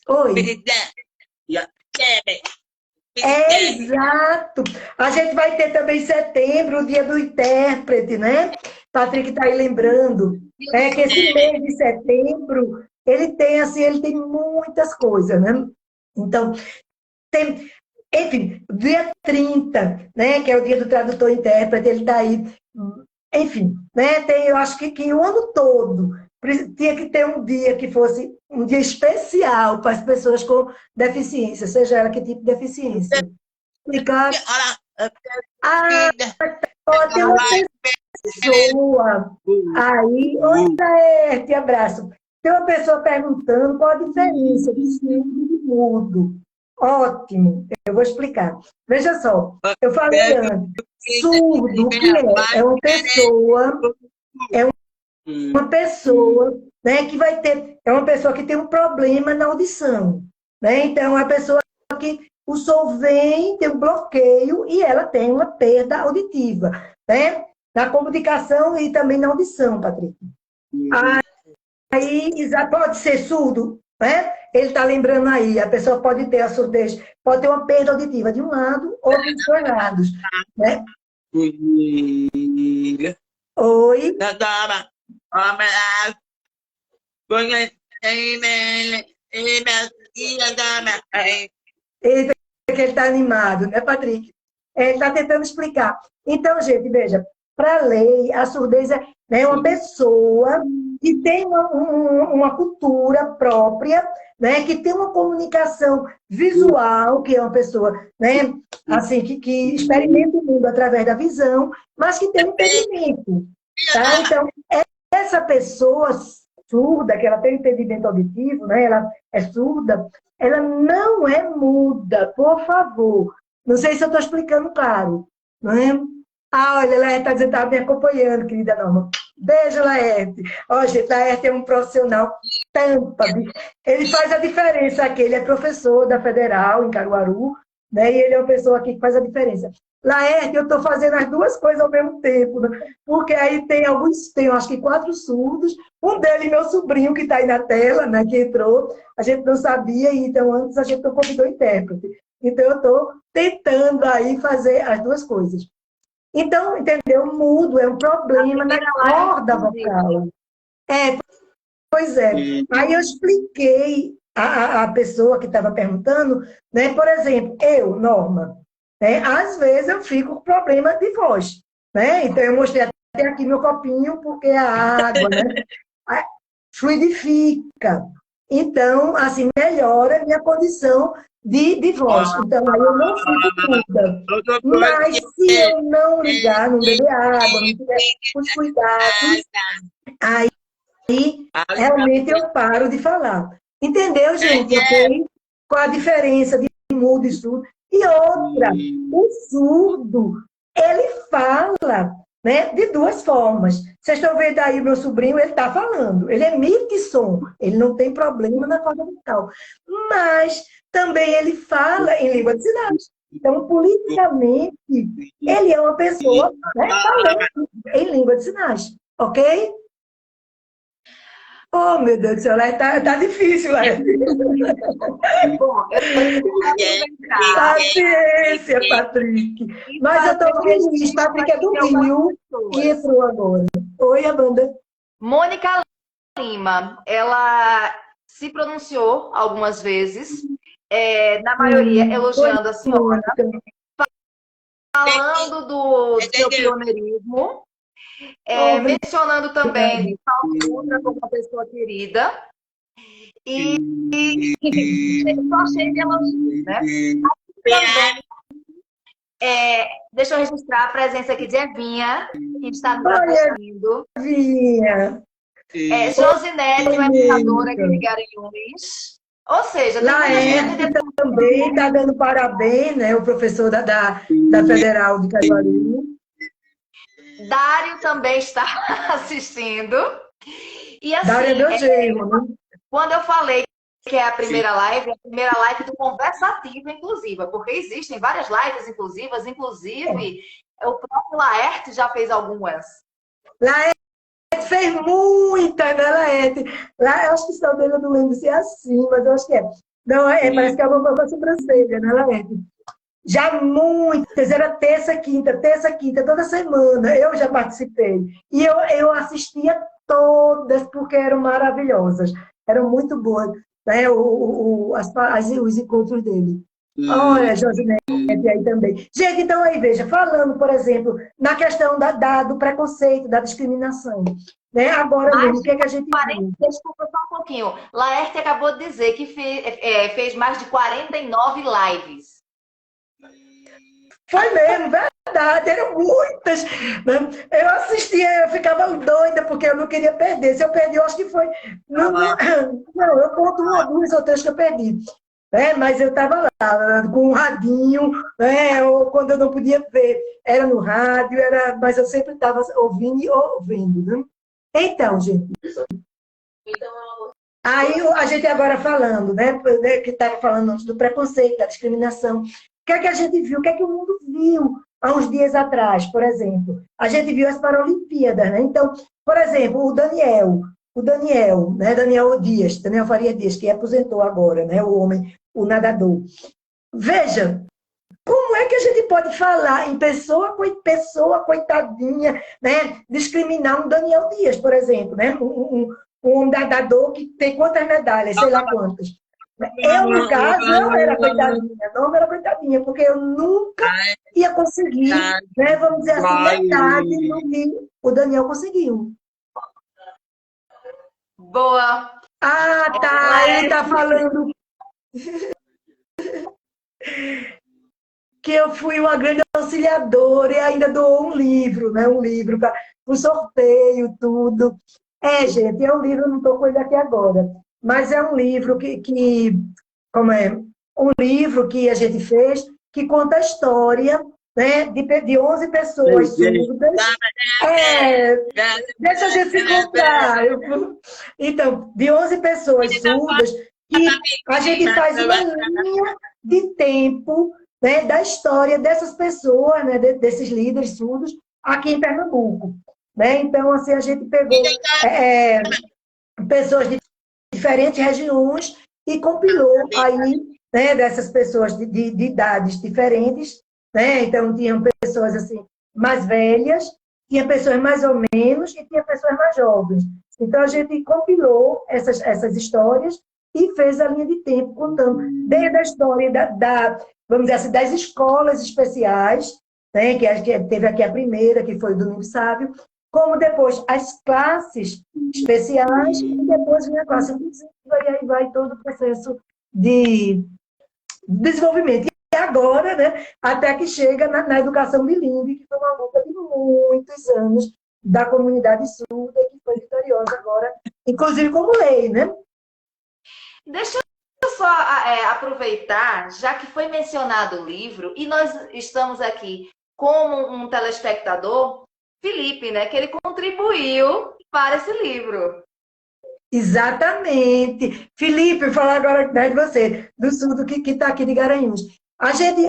Oi. Exato. A gente vai ter também em setembro o dia do intérprete, né? Patrick está aí lembrando. Que esse mês de setembro, ele tem muitas coisas, né? Então, enfim, dia 30, né, que é o dia do tradutor e intérprete, ele está aí. Enfim, né, eu acho que o ano todo tinha que ter um dia que fosse um dia especial para as pessoas com deficiência, seja ela que tipo de deficiência. Explicar. Tem uma pessoa aí. Oi, Laerte, abraço. Tem uma pessoa perguntando qual a diferença de surdo e de mudo. Ótimo, eu vou explicar. Veja só, eu falei antes, surdo, o que é? É uma pessoa, né, que vai ter, é uma pessoa que tem um problema na audição, né? Então, é uma pessoa que o som vem, tem um bloqueio e ela tem uma perda auditiva, né? Na comunicação e também na audição, Patrick. Aí, pode ser surdo, né? Ele está lembrando aí, a pessoa pode ter a surdez, pode ter uma perda auditiva de um lado ou dos dois lados, né? Oi? Eita, que ele está animado, né, Patrick? Ele está tentando explicar. Então, gente, veja, para a lei, a surdez é uma pessoa que tem uma cultura própria, né, que tem uma comunicação visual, que é uma pessoa, né, assim, que experimenta o mundo através da visão, mas que tem um entendimento. Tá? Então, essa pessoa surda, que ela tem entendimento auditivo, né, ela é surda, ela não é muda, por favor. Não sei se eu estou explicando claro. Não é? Olha, Laerte está dizendo que está me acompanhando, querida Norma. Beijo, Laerte. Ó, gente, Laerte é um profissional tampa. Ele faz a diferença aqui. Ele é professor da Federal, em Caruaru, né? E ele é uma pessoa aqui que faz a diferença. Laerte, eu estou fazendo as duas coisas ao mesmo tempo, né? Porque aí tem acho que 4 surdos. Um deles, meu sobrinho, que está aí na tela, né? Que entrou. A gente não sabia, então antes a gente não convidou intérprete. Então, eu estou tentando aí fazer as duas coisas. Então, entendeu? Mudo é um problema na corda vocal. Pois é. Aí eu expliquei a pessoa que estava perguntando, né? Por exemplo, eu, Norma, né? Às vezes eu fico com problema de voz, né? Então, eu mostrei até aqui meu copinho, porque a água, né? Fluidifica. Então, assim, melhora a minha condição de voz. Então, aí eu não fico muda. Mas se eu não ligar, não beber água, não tiver os cuidados, aí realmente eu paro de falar. Entendeu, gente? Ok? Qual a diferença de mudo e surdo? E outra, o surdo, ele fala, né, de duas formas. Vocês estão vendo aí o meu sobrinho, ele está falando. Ele emite som. Ele não tem problema na corda vocal. Mas também ele fala em língua de sinais. Então, politicamente, ele é uma pessoa, né, falando em língua de sinais. Ok? Oh, meu Deus do céu, tá difícil, Laerte. Bom, eu vou aproveitar. Paciência, Patrick. Mas eu estou feliz. Patrick é do Rio e entrou agora. Oi, Amanda. Mônica Lima, ela se pronunciou algumas vezes, na maioria elogiando a senhora, falando do seu pioneirismo, mencionando também Paulo Dutra como uma pessoa querida, e só cheio de elogios, né? Deixa eu registrar a presença aqui de Evinha, que está nos assistindo. Evinha! Josinete, uma educadora aqui de Garanhuns. Ou seja, Laerte também está dando parabéns, né? O professor da Federal de Caruaru. Dário também está assistindo. E assim, Dário é meu genro, né? Quando eu falei que é a primeira live do conversativo inclusiva, porque existem várias lives inclusivas, inclusive o próprio Laerte já fez algumas. Laerte fez muita, né, Laerte? Lá, eu acho que o seu dele, eu não lembro se é assim, mas eu acho que é. Não, parece que é uma sobrancelha, né, Laerte? Já muitas, era terça, quinta, toda semana, eu já participei. E eu assistia todas, porque eram maravilhosas, eram muito boas, né, os encontros dele. Olha, Josinete aí também. Gente, então aí, veja, falando, por exemplo, na questão do preconceito, da discriminação, né? Agora mesmo, o que a gente viu? Desculpa só um pouquinho. Laerte acabou de dizer que fez mais de 49 lives. Foi mesmo, verdade, eram muitas. Né? Eu assistia, eu ficava doida, porque eu não queria perder. Se eu perdi, eu acho que foi. Não, eu conto uma, duas ou três que eu perdi. Mas eu estava lá, com um radinho, ou quando eu não podia ver, era no rádio, mas eu sempre estava ouvindo e ouvindo. Né? Então, gente. Aí a gente agora falando, né? Que estava falando antes do preconceito, da discriminação. O que é que a gente viu? O que é que o mundo viu há uns dias atrás, por exemplo? A gente viu as Paralimpíadas, né? Então, por exemplo, o Daniel, né? Daniel Faria Dias, que aposentou agora, né? O homem, o nadador. Veja, como é que a gente pode falar em pessoa coitadinha, né? Discriminar um Daniel Dias, por exemplo, né? Um nadador que tem quantas medalhas, sei lá quantas. Eu, no caso, não era coitadinha, porque eu nunca ia conseguir, né, vamos dizer assim, metade do que o Daniel conseguiu. Boa! Ah, tá, ele tá falando que eu fui uma grande auxiliadora e ainda doou um livro, né, para o sorteio, tudo. Gente, é um livro, eu não estou com ele aqui agora, mas é um livro um livro que a gente fez, que conta a história, né, de 11 pessoas surdas. Deixa a gente se encontrar. Então, de 11 pessoas surdas, que a gente faz uma linha de tempo, né, da história dessas pessoas, né, desses líderes surdos, aqui em Pernambuco. Né? Então, assim, a gente pegou pessoas de diferentes regiões e compilou aí, né, dessas pessoas de idades diferentes, né? Então, tinham pessoas assim mais velhas, tinha pessoas mais ou menos e tinha pessoas mais jovens. Então, a gente compilou essas histórias e fez a linha de tempo contando desde a história vamos dizer assim, das escolas especiais, né? Que teve aqui a primeira, que foi o Domingo Sábio, como depois as classes especiais e depois vem a classe inclusiva, e aí vai todo o processo de desenvolvimento. E agora, né, até que chega na educação bilíngue, que foi uma luta de muitos anos da comunidade surda, que foi vitoriosa agora, inclusive como lei, né? Deixa eu só aproveitar, já que foi mencionado o livro, e nós estamos aqui como um telespectador, Felipe, né, que ele contribuiu para esse livro. Exatamente. Felipe, falar agora, né, de você, do surdo que está aqui de Garanhuns. A gente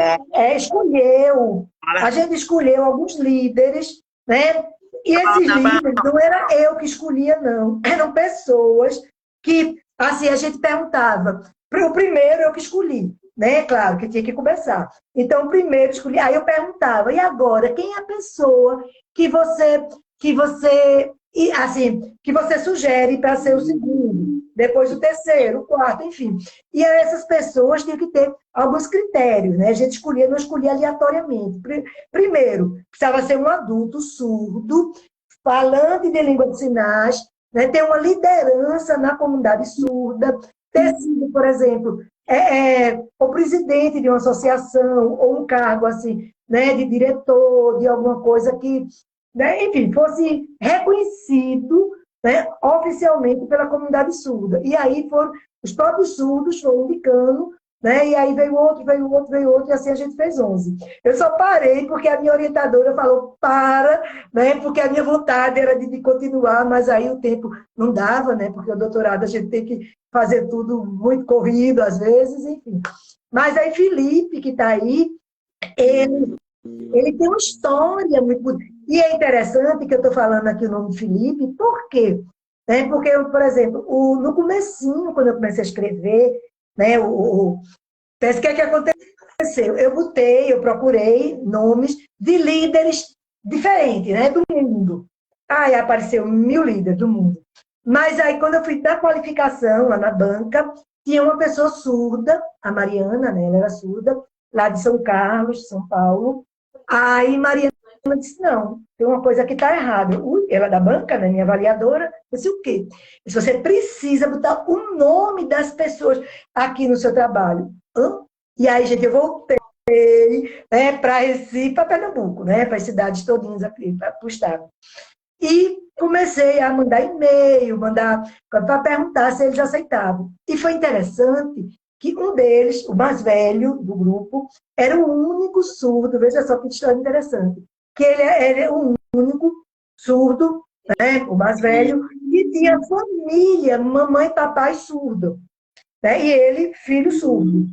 escolheu alguns líderes, né? E esses líderes não era eu que escolhia, não. Eram pessoas que, assim, a gente perguntava. O primeiro eu que escolhi, né? Claro que tinha que começar. Então, o primeiro escolhi. Aí eu perguntava, e agora, quem é a pessoa que você e assim, que você sugere para ser o segundo, depois o terceiro, o quarto, enfim. E aí essas pessoas tinham que ter alguns critérios, né? A gente escolhia, não escolhia aleatoriamente. Primeiro, precisava ser um adulto surdo, falante de língua de sinais, né? Ter uma liderança na comunidade surda, ter sido, por exemplo, o presidente de uma associação ou um cargo assim, né, de diretor, de alguma coisa que, né, enfim, fosse reconhecido, né, oficialmente pela comunidade surda. E aí foram os próprios surdos foram indicando, né, e aí veio outro, veio outro, veio outro, e assim a gente fez 11. Eu só parei porque a minha orientadora falou, para, né, porque a minha vontade era de continuar, mas aí o tempo não dava, né, porque o doutorado a gente tem que fazer tudo muito corrido às vezes, enfim. Mas aí Felipe, que está aí, ele tem uma história muito bonita. E é interessante que eu estou falando aqui o nome de Felipe, por quê? Porque, por exemplo, no comecinho, quando eu comecei a escrever, né, o que é que aconteceu? Eu procurei nomes de líderes diferentes, né, do mundo. Aí apareceu 1000 líderes do mundo. Mas aí, quando eu fui dar qualificação lá na banca, tinha uma pessoa surda, a Mariana, né, ela era surda, lá de São Carlos, São Paulo. Aí Mariana disse, não, tem uma coisa que está errada. Ela da banca, né, minha avaliadora, eu disse, o quê? Disse, você precisa botar o nome das pessoas aqui no seu trabalho. Hã? E aí, gente, eu voltei, né, para Recife, para Pernambuco, né, para as cidades todinhas aqui, para o estado. E comecei a mandar e-mail, para perguntar se eles aceitavam. E foi interessante que um deles, o mais velho do grupo, era o único surdo, veja só que história interessante, que ele era o único surdo, né, o mais velho, e tinha família, mamãe e papai surdo, né, e ele, filho surdo.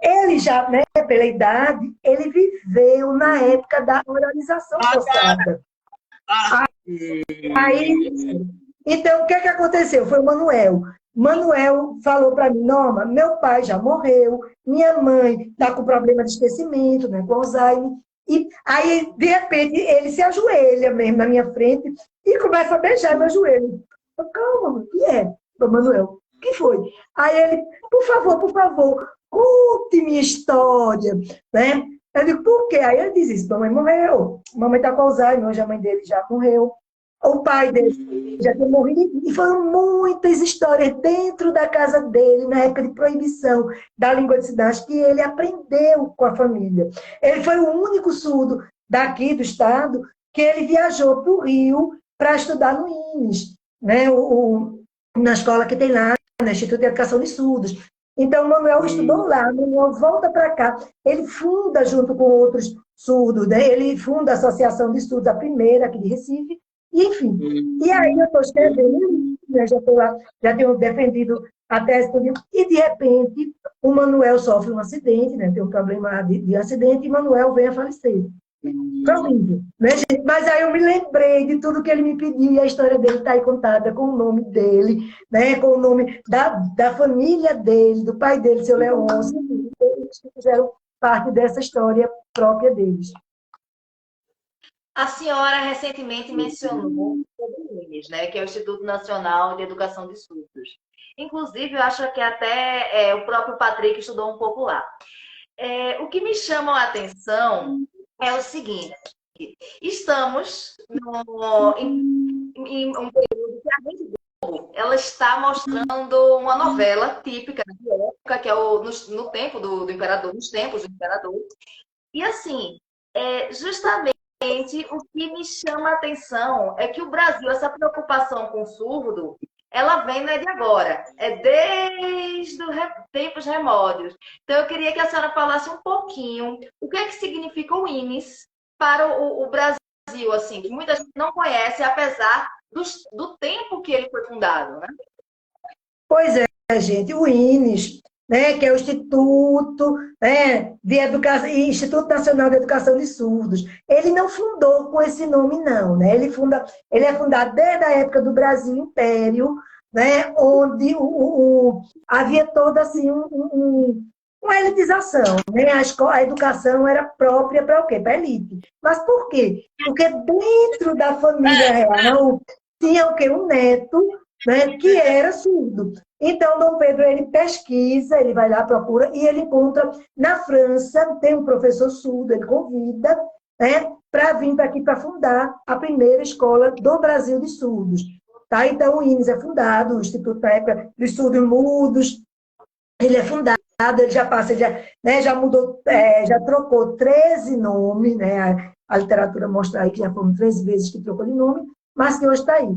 Ele já, né, pela idade, ele viveu na época da oralização forçada. Aí, então, o que aconteceu? Foi o Manuel. Manuel falou para mim, Norma, meu pai já morreu, minha mãe está com problema de esquecimento, né, com Alzheimer. E aí, de repente, ele se ajoelha mesmo na minha frente e começa a beijar meu joelho. Eu, calma, o que é? Eu, Manuel, o que foi? Aí ele, por favor, conte minha história, né? Eu digo, por quê? Aí ele diz isso, mamãe morreu, mamãe está com Alzheimer, hoje a mãe dele já morreu. O pai dele já tinha morrido, e foram muitas histórias dentro da casa dele, na época de proibição da língua de sinais, que ele aprendeu com a família. Ele foi o único surdo daqui do estado que ele viajou para o Rio para estudar no INES, né? Na escola que tem lá, no Instituto de Educação de Surdos. Então, o Manuel estudou lá, o Manuel volta para cá, ele funda, junto com outros surdos, né? Ele funda a Associação de Surdos, a primeira aqui de Recife, e, enfim. E aí eu estou escrevendo, né? Já tenho defendido a tese, e de repente o Manuel sofre um acidente, né? Tem um problema de acidente, e o Manuel vem a falecer. Foi horrível, né, gente? Mas aí eu me lembrei de tudo que ele me pediu, e a história dele está aí contada com o nome dele, né, com o nome da família dele, do pai dele, seu Leôncio, eles que fizeram parte dessa história própria deles. A senhora recentemente mencionou o INES, né, que é o Instituto Nacional de Educação de Surdos. Inclusive, eu acho que até o próprio Patrick estudou um pouco lá. O que me chama a atenção é o seguinte, estamos em um período que a Rede Globo, ela está mostrando uma novela típica de época, que é no tempo do imperador, nos tempos do imperador. E assim, justamente o que me chama a atenção é que o Brasil, essa preocupação com o surdo, ela vem não é de agora, é desde os tempos remotos. Então, eu queria que a senhora falasse um pouquinho o que é que significa o INES para o Brasil, assim, que muita gente não conhece, apesar do tempo que ele foi fundado, né? Pois é, gente, o INES, né, que é o Instituto, né, Instituto Nacional de Educação de Surdos, ele não fundou com esse nome, não, né? Ele é fundado desde a época do Brasil Império, né, onde havia toda assim uma elitização, né? A educação era própria para o quê? Para a elite. Mas por quê? Porque dentro da família real tinha o quê? Um neto, né, que era surdo. Então, Dom Pedro, ele pesquisa, ele vai lá, procura, e ele encontra na França, tem um professor surdo, ele convida, né, para vir para aqui para fundar a primeira escola do Brasil de surdos. Tá? Então, o INES é fundado, o Instituto dos Surdos Mudos, ele é fundado, ele já passa, já mudou, já trocou 13 nomes, né? A literatura mostra aí que já foram 13 vezes que trocou de nome, mas que hoje está aí.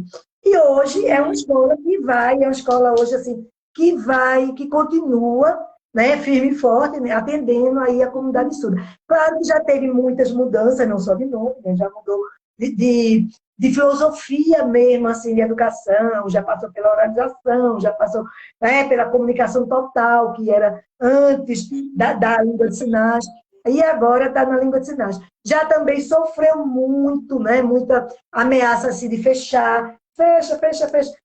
E hoje é uma escola que vai, é uma escola hoje assim, que vai, que continua, né, firme e forte, né, atendendo aí a comunidade surda. Claro que já teve muitas mudanças, não só de nome, né, já mudou de filosofia mesmo, assim, de educação, já passou pela organização, já passou, né, pela comunicação total, que era antes da língua de sinais, e agora está na língua de sinais. Já também sofreu muito, né, muita ameaça assim, de fechar, fecha.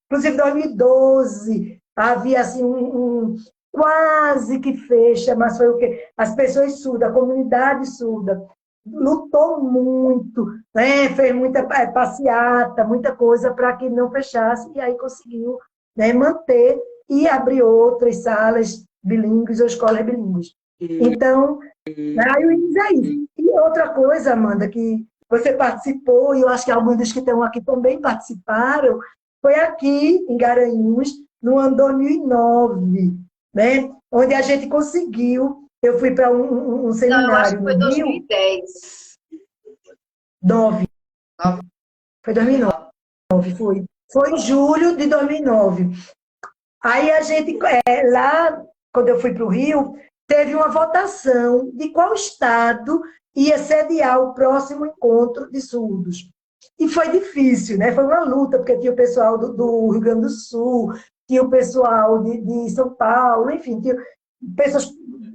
Inclusive, em 2012, havia assim, quase que fecha, mas foi o quê? As pessoas surdas, a comunidade surda, lutou muito, né? Fez muita passeata, muita coisa para que não fechasse, e aí conseguiu, né, manter e abrir outras salas bilíngues ou escolas bilíngues. Então, aí o INES é isso. E outra coisa, Amanda, que você participou, e eu acho que alguns dos que estão aqui também participaram, foi aqui em Garanhuns, no ano 2009, né? Onde a gente conseguiu. Eu fui para um seminário. Não, eu acho que foi no Rio. 2010. 9. Foi 2009, foi. Foi em julho de 2009. Aí a gente, lá, quando eu fui para o Rio, teve uma votação de qual estado ia sediar o próximo encontro de surdos. E foi difícil, né? Foi uma luta, porque tinha o pessoal do Rio Grande do Sul, tinha o pessoal de São Paulo, enfim, tinha pessoas,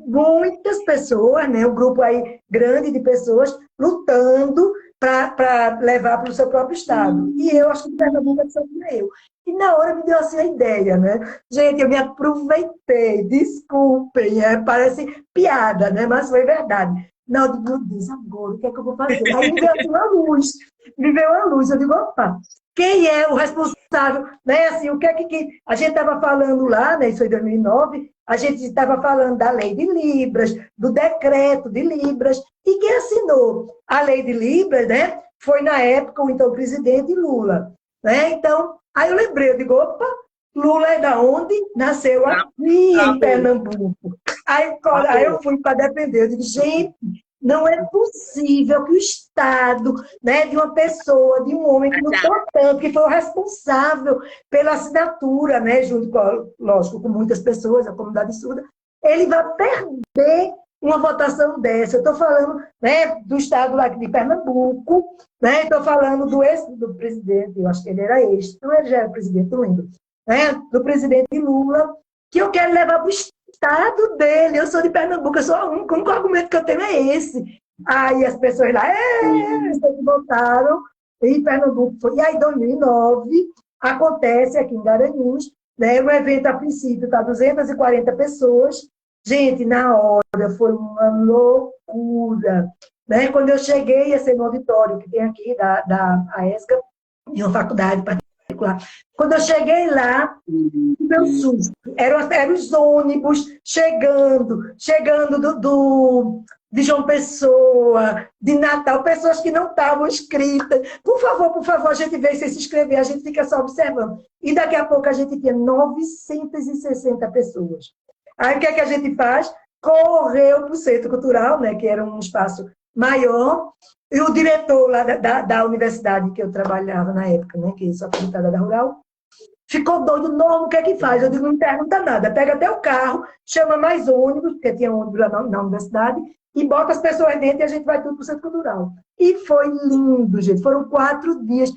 muitas pessoas, né? Um grupo aí grande de pessoas lutando para levar para o seu próprio estado. E eu acho que Pernambuco é só eu. E na hora me deu assim a ideia, né? Gente, eu me aproveitei, desculpem, parece piada, né? Mas foi verdade. Não, eu digo, meu Deus, agora o que é que eu vou fazer? Aí me veio assim uma luz, eu digo, opa, quem é o responsável, né? Assim, o que é que a gente estava falando lá, né? Isso foi em 2009, a gente estava falando da lei de Libras, do decreto de Libras, e quem assinou a lei de Libras, né? Foi na época o então presidente Lula, né? Então, aí eu lembrei, eu digo, opa, Lula é da onde? Nasceu aqui em Pernambuco. Aí eu fui para defender, eu digo, gente, não é possível que o Estado, né, de uma pessoa, de um homem que lutou tanto, que foi o responsável pela assinatura, né, junto com, lógico, com muitas pessoas, a comunidade surda, ele vai perder uma votação dessa. Eu estou falando, né, do Estado lá de Pernambuco, né, estou falando do presidente, eu acho que ele era não, ele já era presidente, não lembro, né, do presidente Lula, que eu quero levar para o Estado dele. Eu sou de Pernambuco, eu sou o único argumento que eu tenho é esse. Aí as pessoas lá, vocês votaram em Pernambuco. E aí, em 2009, acontece aqui em Garanhuns, né, o evento, a princípio, está 240 pessoas. Gente, na hora, foi uma loucura. Né? Quando eu cheguei, ia ser no auditório que tem aqui, da AESCA, de uma faculdade particular. Quando eu cheguei lá, meu susto. Eram os ônibus chegando de João Pessoa, de Natal, pessoas que não estavam inscritas. Por favor, a gente vem sem se inscrever, a gente fica só observando. E daqui a pouco a gente tinha 960 pessoas. Aí o que é que a gente faz? Correu para o Centro Cultural, né, que era um espaço maior, e o diretor lá da universidade que eu trabalhava na época, né, que sou acreditada da Rural, ficou doido, não, o que é que faz? Eu digo, não pergunta nada, pega até o carro, chama mais ônibus, porque tinha ônibus lá na universidade, e bota as pessoas dentro e a gente vai tudo para o Centro Cultural. E foi lindo, gente, foram 4 dias,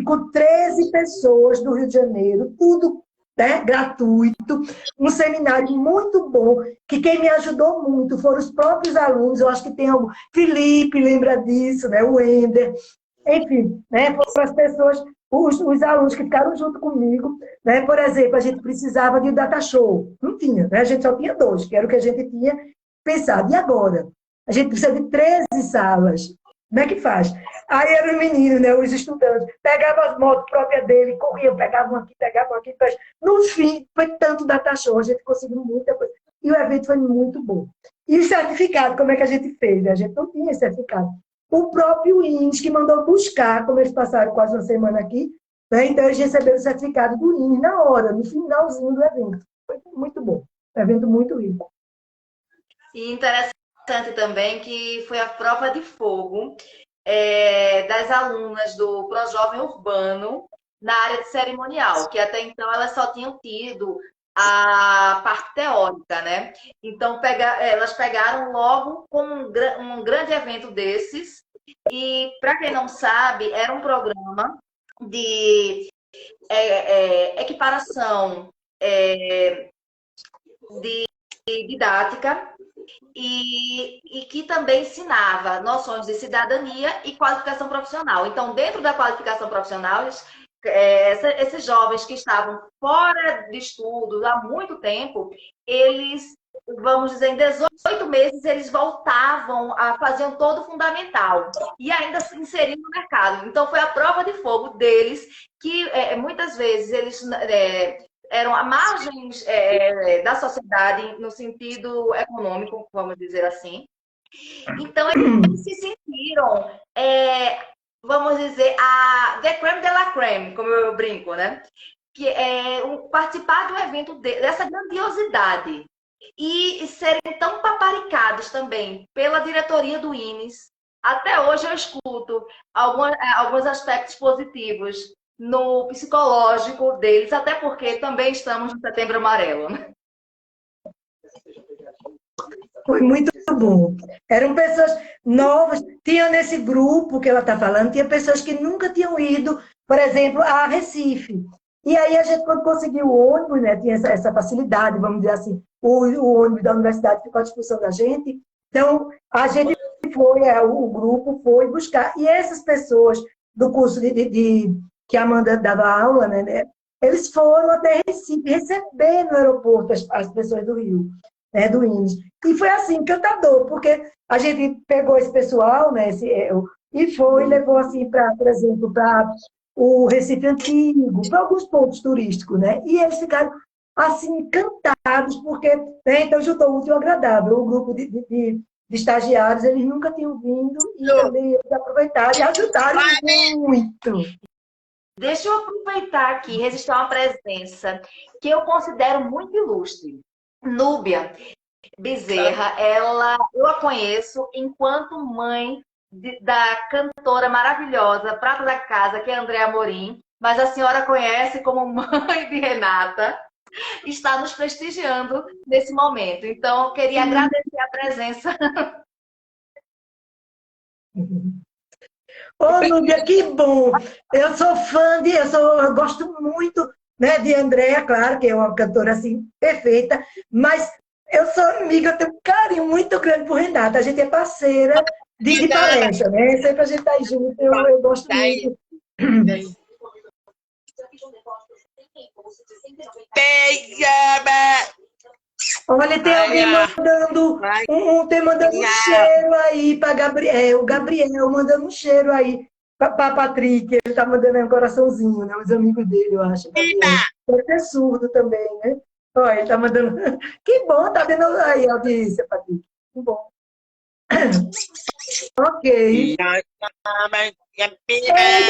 com 13 pessoas do Rio de Janeiro, tudo, né, gratuito, um seminário muito bom, que quem me ajudou muito foram os próprios alunos, eu acho que tem algum, Felipe lembra disso, né, o Ender, enfim, né, foram as pessoas, os alunos que ficaram junto comigo, né, por exemplo, a gente precisava de data show, não tinha, né, a gente só tinha 2, que era o que a gente tinha pensado, e agora? A gente precisa de 13 salas, Como é que faz? Aí eram os meninos, né, os estudantes, pegavam as motos próprias dele, corriam, pegavam aqui, pegavam aqui. No fim, foi tanto data show, a gente conseguiu muita coisa. E o evento foi muito bom. E o certificado, como é que a gente fez? A gente não tinha certificado. O próprio INES que mandou buscar, como eles passaram quase uma semana aqui, né? Então eles receberam o certificado do INES na hora, no finalzinho do evento. Foi muito bom. Um evento muito rico. E interessante também que foi a prova de fogo das alunas do Projovem Urbano na área de cerimonial, que até então elas só tinham tido a parte teórica, né? Então elas pegaram logo com um grande evento desses e, para quem não sabe, era um programa de equiparação de didática e que também ensinava noções de cidadania e qualificação profissional. Então, dentro da qualificação profissional, esses jovens que estavam fora de estudos há muito tempo, eles, vamos dizer, em 18 meses, eles voltavam a fazer todo o fundamental e ainda se inseriam no mercado. Então, foi a prova de fogo deles, que muitas vezes eles eram a margens da sociedade no sentido econômico, vamos dizer assim. Então, eles se sentiram, vamos dizer, a the crème de la crème, como eu brinco, né? Que participar de um evento dessa grandiosidade e serem tão paparicados também pela diretoria do INES. Até hoje eu escuto alguns aspectos positivos no psicológico deles, até porque também estamos no Setembro Amarelo, né? Foi muito bom. Eram pessoas novas. Tinha nesse grupo que ela está falando, tinha pessoas que nunca tinham ido, por exemplo, a Recife. E aí a gente, quando conseguiu o ônibus, né, tinha essa facilidade, vamos dizer assim, o ônibus da universidade ficou à disposição da gente. Então, a gente foi, o grupo foi buscar. E essas pessoas do curso que a Amanda dava aula, né, eles foram até Recife receber no aeroporto as pessoas do Rio, né, do INES. E foi assim, encantador, porque a gente pegou esse pessoal, né, e foi, levou assim, por exemplo, para o Recife Antigo, para alguns pontos turísticos, né? E eles ficaram assim, encantados, porque, né, então juntou o útil ao agradável. O grupo de estagiários, eles nunca tinham vindo e também eles aproveitaram e ajudaram muito. Deixa eu aproveitar aqui e registrar uma presença que eu considero muito ilustre. Núbia Bezerra, eu a conheço enquanto mãe da cantora maravilhosa, prata da casa, que é Andréa Amorim, mas a senhora conhece como mãe de Renata, está nos prestigiando nesse momento. Então, eu queria agradecer a presença. Ô, Núbia, que bom! Eu sou fã eu gosto muito, né, de Andréa, claro, que é uma cantora assim, perfeita, mas eu sou amiga, eu tenho um carinho muito grande por Renata. A gente é parceira de palestra, né? Sempre a gente está junto, eu gosto muito. Olha, tem alguém mandando um cheiro aí para Gabriel. O Gabriel mandando um cheiro aí para Patrick. Ele está mandando aí um coraçãozinho, né? Os amigos dele, eu acho. Deve ser surdo também, né? Olha, ele está mandando. Que bom, tá vendo aí a audiência, Patrick. Que bom. Ok. Eita,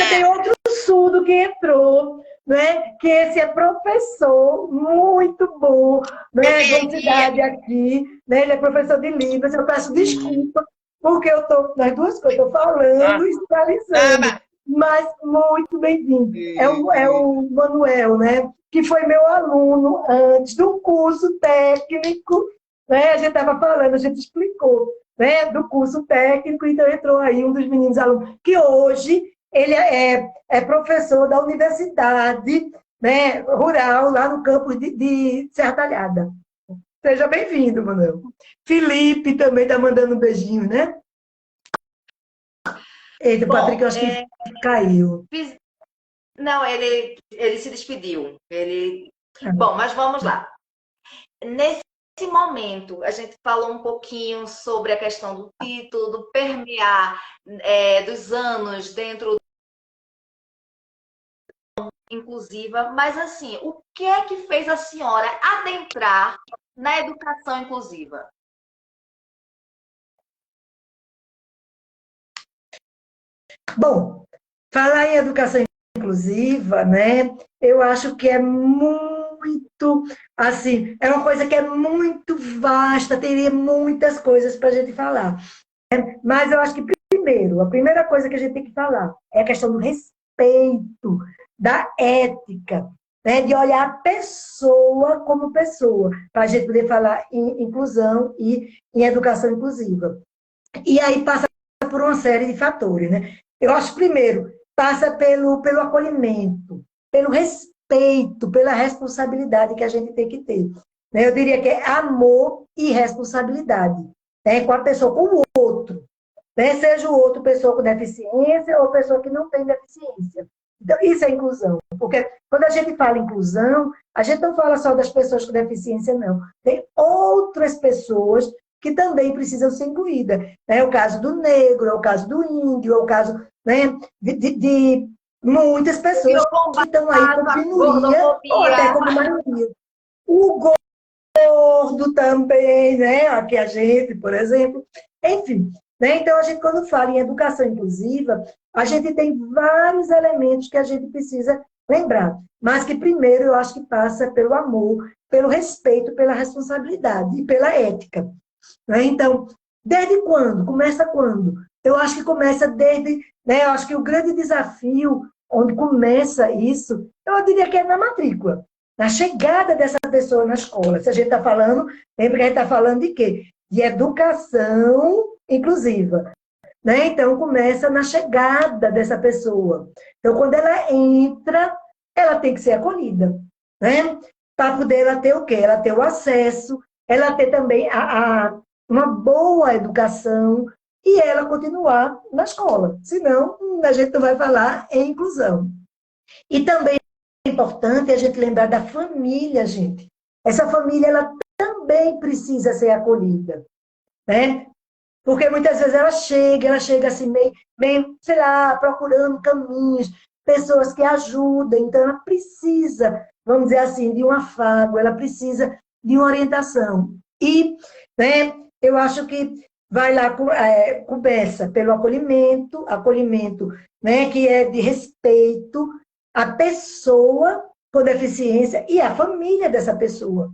tem outro surdo que entrou, né? Que esse é professor muito bom, né? De cidade aqui, né? Ele é professor de Libras. Eu peço desculpa, porque eu estou nas duas coisas, estou falando e sinalizando. Mas muito bem-vindo. É o Manuel, né? Que foi meu aluno antes do curso técnico, né? A gente estava falando, a gente explicou, né? Do curso técnico, então entrou aí um dos meninos alunos, que hoje ele é professor da universidade, né, rural, lá no campus de Serra Talhada. Seja bem-vindo, Manuel. Felipe também está mandando um beijinho, né? Eita, Patrick, eu acho que caiu. Não, ele se despediu. Bom, mas vamos lá. Nesse momento, a gente falou um pouquinho sobre a questão do título, do permear dos anos dentro inclusiva, mas assim, o que é que fez a senhora adentrar na educação inclusiva? Bom, falar em educação inclusiva, né? Eu acho que é muito, assim, é uma coisa que é muito vasta, teria muitas coisas para a gente falar. Mas eu acho que, primeiro, a primeira coisa que a gente tem que falar é a questão do respeito, da ética, né? De olhar a pessoa como pessoa, para a gente poder falar em inclusão e em educação inclusiva. E aí passa por uma série de fatores, né? Eu acho, primeiro, passa pelo acolhimento, pelo respeito, pela responsabilidade que a gente tem que ter. Né? Eu diria que é amor e responsabilidade, né? Com a pessoa, com o outro. Né? Seja o outro pessoa com deficiência ou pessoa que não tem deficiência. Então, isso é inclusão. Porque quando a gente fala inclusão, a gente não fala só das pessoas com deficiência, não. Tem outras pessoas que também precisam ser incluídas. É o caso do negro, é o caso do índio, é o caso, né, de muitas pessoas que estão aí como minoria ou até como maioria. O gordo também, né? Aqui a gente, por exemplo. Enfim, né? Então, a gente, quando fala em educação inclusiva, a gente tem vários elementos que a gente precisa lembrar. Mas que, primeiro, eu acho que passa pelo amor, pelo respeito, pela responsabilidade e pela ética. Né? Então, desde quando? Começa quando? Eu acho que começa desde... Né? Eu acho que o grande desafio, onde começa isso, eu diria que é na matrícula. Na chegada dessa pessoa na escola. Se a gente está falando, lembra que a gente está falando de quê? De educação inclusiva. Né? Então, começa na chegada dessa pessoa. Então, quando ela entra, ela tem que ser acolhida. Né? Para poder ela ter o quê? Ela ter o acesso, ela ter também uma boa educação e ela continuar na escola. Senão, a gente não vai falar em inclusão. E também é importante a gente lembrar da família, gente. Essa família, ela também precisa ser acolhida, né? Porque muitas vezes ela chega assim, meio, sei lá, procurando caminhos, pessoas que ajudem. Então, ela precisa, vamos dizer assim, de um afago, ela precisa de uma orientação. E, né, eu acho que vai lá, começa pelo acolhimento, né, que é de respeito à pessoa com deficiência e à família dessa pessoa,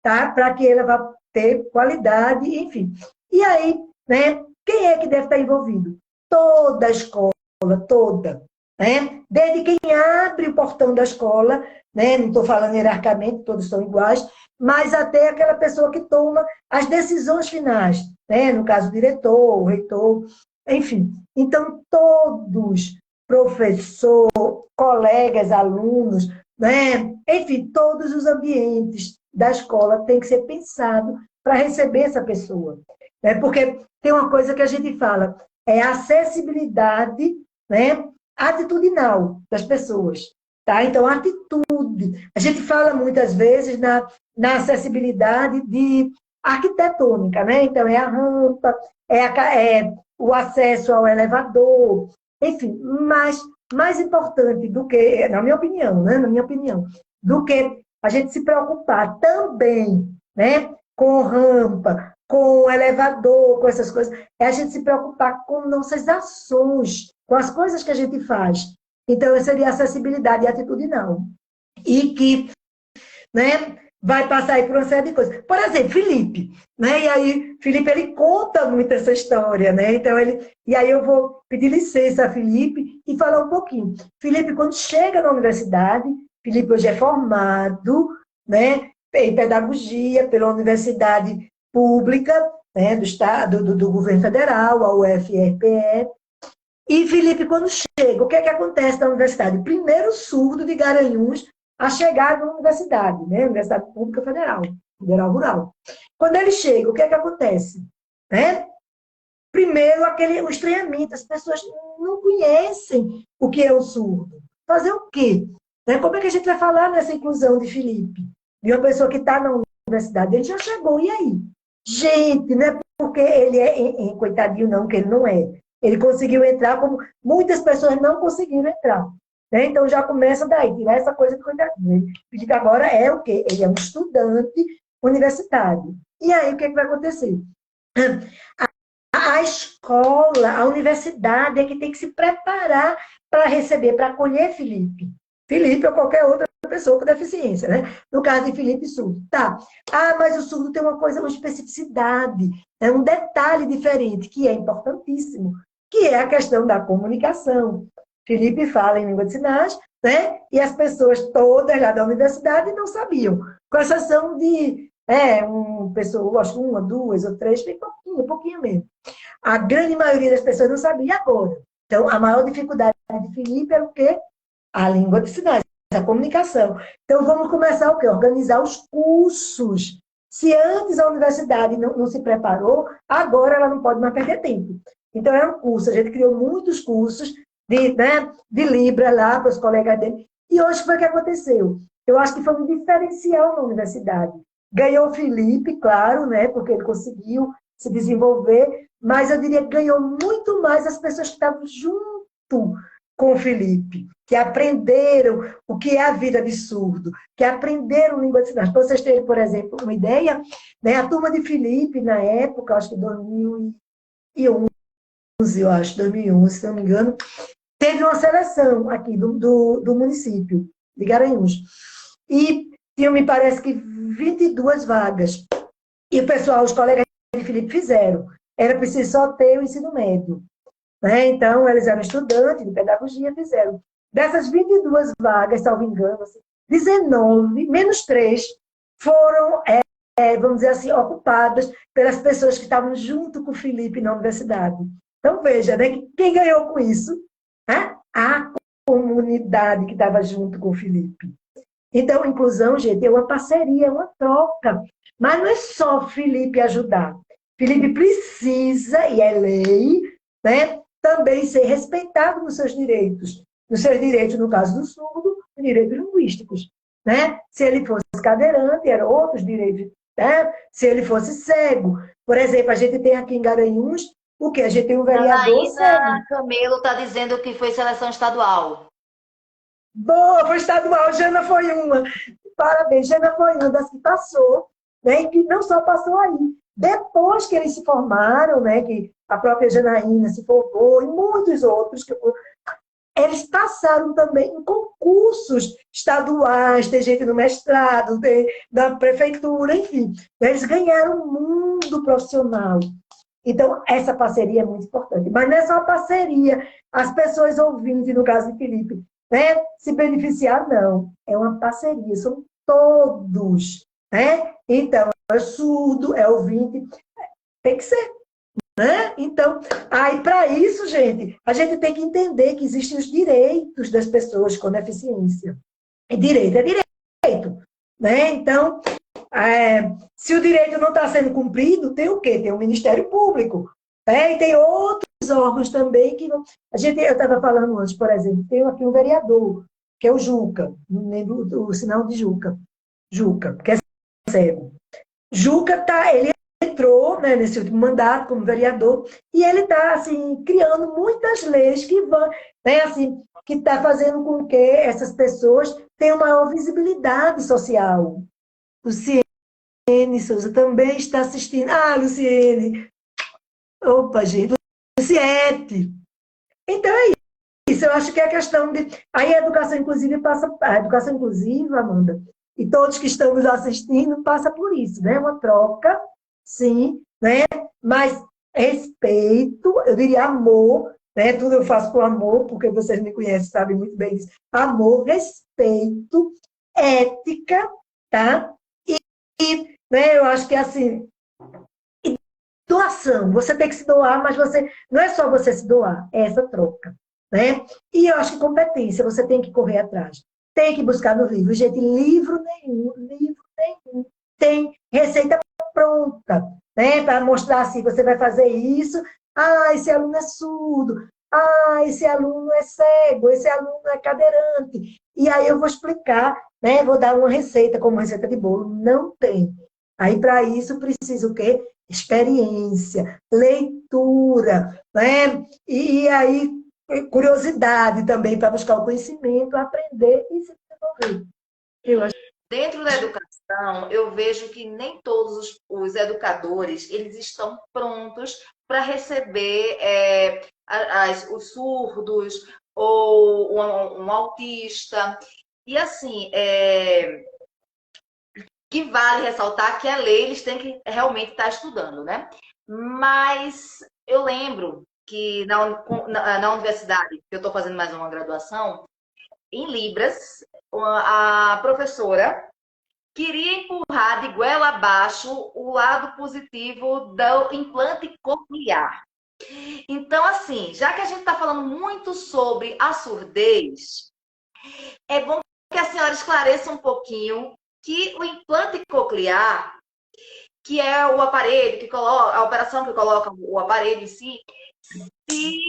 tá? Para que ela vá ter qualidade, enfim. E aí, né, quem é que deve estar envolvido? Toda a escola, toda. Né? Desde quem abre o portão da escola, né? Não estou falando hierarquicamente, todos são iguais, mas até aquela pessoa que toma as decisões finais, né? No caso, o diretor, o reitor, enfim. Então, todos, professor, colegas, alunos, né? Enfim, todos os ambientes da escola têm que ser pensados para receber essa pessoa. Né? Porque tem uma coisa que a gente fala, é a acessibilidade, né, atitudinal das pessoas. Tá? Então, a atitude. A gente fala muitas vezes na acessibilidade arquitetônica, né? Então, é a rampa, é o acesso ao elevador, enfim, mas mais importante do que, na minha opinião, né? Na minha opinião, do que a gente se preocupar também, né, com rampa, com elevador, com essas coisas, é a gente se preocupar com nossas ações, com as coisas que a gente faz. Então, seria acessibilidade atitudinal. E que, né, vai passar aí por uma série de coisas. Por exemplo, Felipe, né? E aí, Felipe, ele conta muito essa história, né? Então, e aí eu vou pedir licença a Felipe e falar um pouquinho. Felipe, quando chega na universidade, Felipe hoje é formado, né, em pedagogia pela Universidade Pública, né, do Estado, do Governo Federal, a UFRPE. E Felipe, quando chega, o que é que acontece na universidade? Primeiro surdo de Garanhuns a chegar na universidade, né? Universidade Pública Federal Rural. Quando ele chega, o que é que acontece? Né? Primeiro, o estranhamento, as pessoas não conhecem o que é o surdo. Fazer o quê? Né? Como é que a gente vai falar nessa inclusão de Felipe? De uma pessoa que está na universidade, ele já chegou, e aí? Gente, não é porque ele é coitadinho, não, que ele não é. Ele conseguiu entrar como muitas pessoas não conseguiram entrar. Né? Então já começa daí, tirar essa coisa de coitadinho. Ele que agora é o quê? Ele é um estudante universitário. E aí o que, é que vai acontecer? A escola, a universidade é que tem que se preparar para receber, para acolher Felipe. Felipe ou qualquer outra pessoa com deficiência, né? No caso de Felipe surdo. Tá. Ah, mas o surdo tem uma coisa, uma especificidade, é um detalhe diferente, que é importantíssimo, que é a questão da comunicação. Felipe fala em língua de sinais, né? E as pessoas todas lá da universidade não sabiam, com exceção de pessoa, acho que uma, duas ou três, bem pouquinho mesmo. A grande maioria das pessoas não sabia agora. Então, a maior dificuldade de Felipe era o quê? A língua de sinais, a comunicação. Então, vamos começar o quê? Organizar os cursos. Se antes a universidade não se preparou, agora ela não pode mais perder tempo. Então, é um curso. A gente criou muitos cursos de Libra lá para os colegas dele. E hoje foi o que aconteceu. Eu acho que foi um diferencial na universidade. Ganhou o Felipe, claro, né? Porque ele conseguiu se desenvolver, mas eu diria que ganhou muito mais as pessoas que estavam junto com o Felipe, que aprenderam o que é a vida de surdo, que aprenderam língua de sinais. Para vocês terem, por exemplo, uma ideia, né, a turma de Felipe, na época, acho que 2011, eu acho, 2011, se não me engano, teve uma seleção aqui do município de Garanhuns. E tinha, me parece que 22 vagas. E o pessoal, os colegas de Felipe fizeram. Era preciso só ter o ensino médio. Né? Então, eles eram estudantes de pedagogia, fizeram. Dessas 22 vagas, salvo engano, assim, 19, menos 3, foram, vamos dizer assim, ocupadas pelas pessoas que estavam junto com o Felipe na universidade. Então, veja, né, quem ganhou com isso? Né? A comunidade que estava junto com o Felipe. Então, inclusão, gente, é uma parceria, é uma troca. Mas não é só Felipe ajudar. Felipe precisa, e é lei, né, também ser respeitado nos seus direitos. Nos seus direitos, no caso do surdo, direitos linguísticos. Né? Se ele fosse cadeirante, eram outros direitos. Né? Se ele fosse cego. Por exemplo, a gente tem aqui em Garanhuns, o quê? A gente tem um vereador cego. Camelo está dizendo que foi seleção estadual. Boa, foi estadual, Jana foi uma. Parabéns, Jana foi uma das que passou, né? E que não só passou aí. Depois que eles se formaram, né? Que a própria Janaína se formou, e muitos outros, eles passaram também em concursos estaduais, tem gente no mestrado, tem da prefeitura, enfim. Eles ganharam um mundo profissional. Então, essa parceria é muito importante. Mas não é só a parceria, as pessoas ouvintes, no caso de Felipe, né, se beneficiar, não. É uma parceria, são todos. Né? Então, é surdo, é ouvinte, tem que ser. Né? Então, aí para isso, gente, a gente tem que entender que existem os direitos das pessoas com deficiência. E direito é direito. Né? Então, se o direito não está sendo cumprido, tem o quê? Tem o Ministério Público. E tem outros órgãos também que... Eu estava falando antes, por exemplo, tem aqui um vereador, que é o Juca, não lembro o sinal de Juca. Juca, que é cego. Juca ele entrou, né, nesse último mandato como vereador, e ele está assim, criando muitas leis que vão, né, assim, que está fazendo com que essas pessoas tenham maior visibilidade social. Luciene Souza também está assistindo. Ah, Luciene! Opa, gente, Luciete! Então é isso, eu acho que é a questão de... Aí a educação inclusiva a educação inclusiva, Amanda, e todos que estão nos assistindo, passa por isso, né? Uma troca, sim, né? Mas respeito, eu diria amor, né? Tudo eu faço com amor, porque vocês me conhecem, sabem muito bem isso. Amor, respeito, ética, tá? E né, eu acho que assim, doação, você tem que se doar, mas você não é só você se doar, é essa troca. Né? E eu acho que competência, você tem que correr atrás. Tem que buscar no livro. Gente, livro nenhum tem receita pronta, né? Para mostrar assim, você vai fazer isso, esse aluno é surdo, esse aluno é cego, esse aluno é cadeirante. E aí eu vou explicar, né? Vou dar uma receita como receita de bolo. Não tem. Aí, para isso, precisa o quê? Experiência, leitura, né? E aí, curiosidade também para buscar o conhecimento, aprender e se desenvolver. Eu acho. Dentro da educação, eu vejo que nem todos os educadores eles estão prontos para receber os surdos ou um autista. E assim, que vale ressaltar que a lei eles têm que realmente estar estudando, né? Mas eu lembro que na universidade, que eu estou fazendo mais uma graduação, em Libras, a professora queria empurrar de goela abaixo o lado positivo do implante coclear. Então, assim, já que a gente está falando muito sobre a surdez, é bom que a senhora esclareça um pouquinho que o implante coclear, que é o aparelho que coloca, a operação que coloca o aparelho em si, se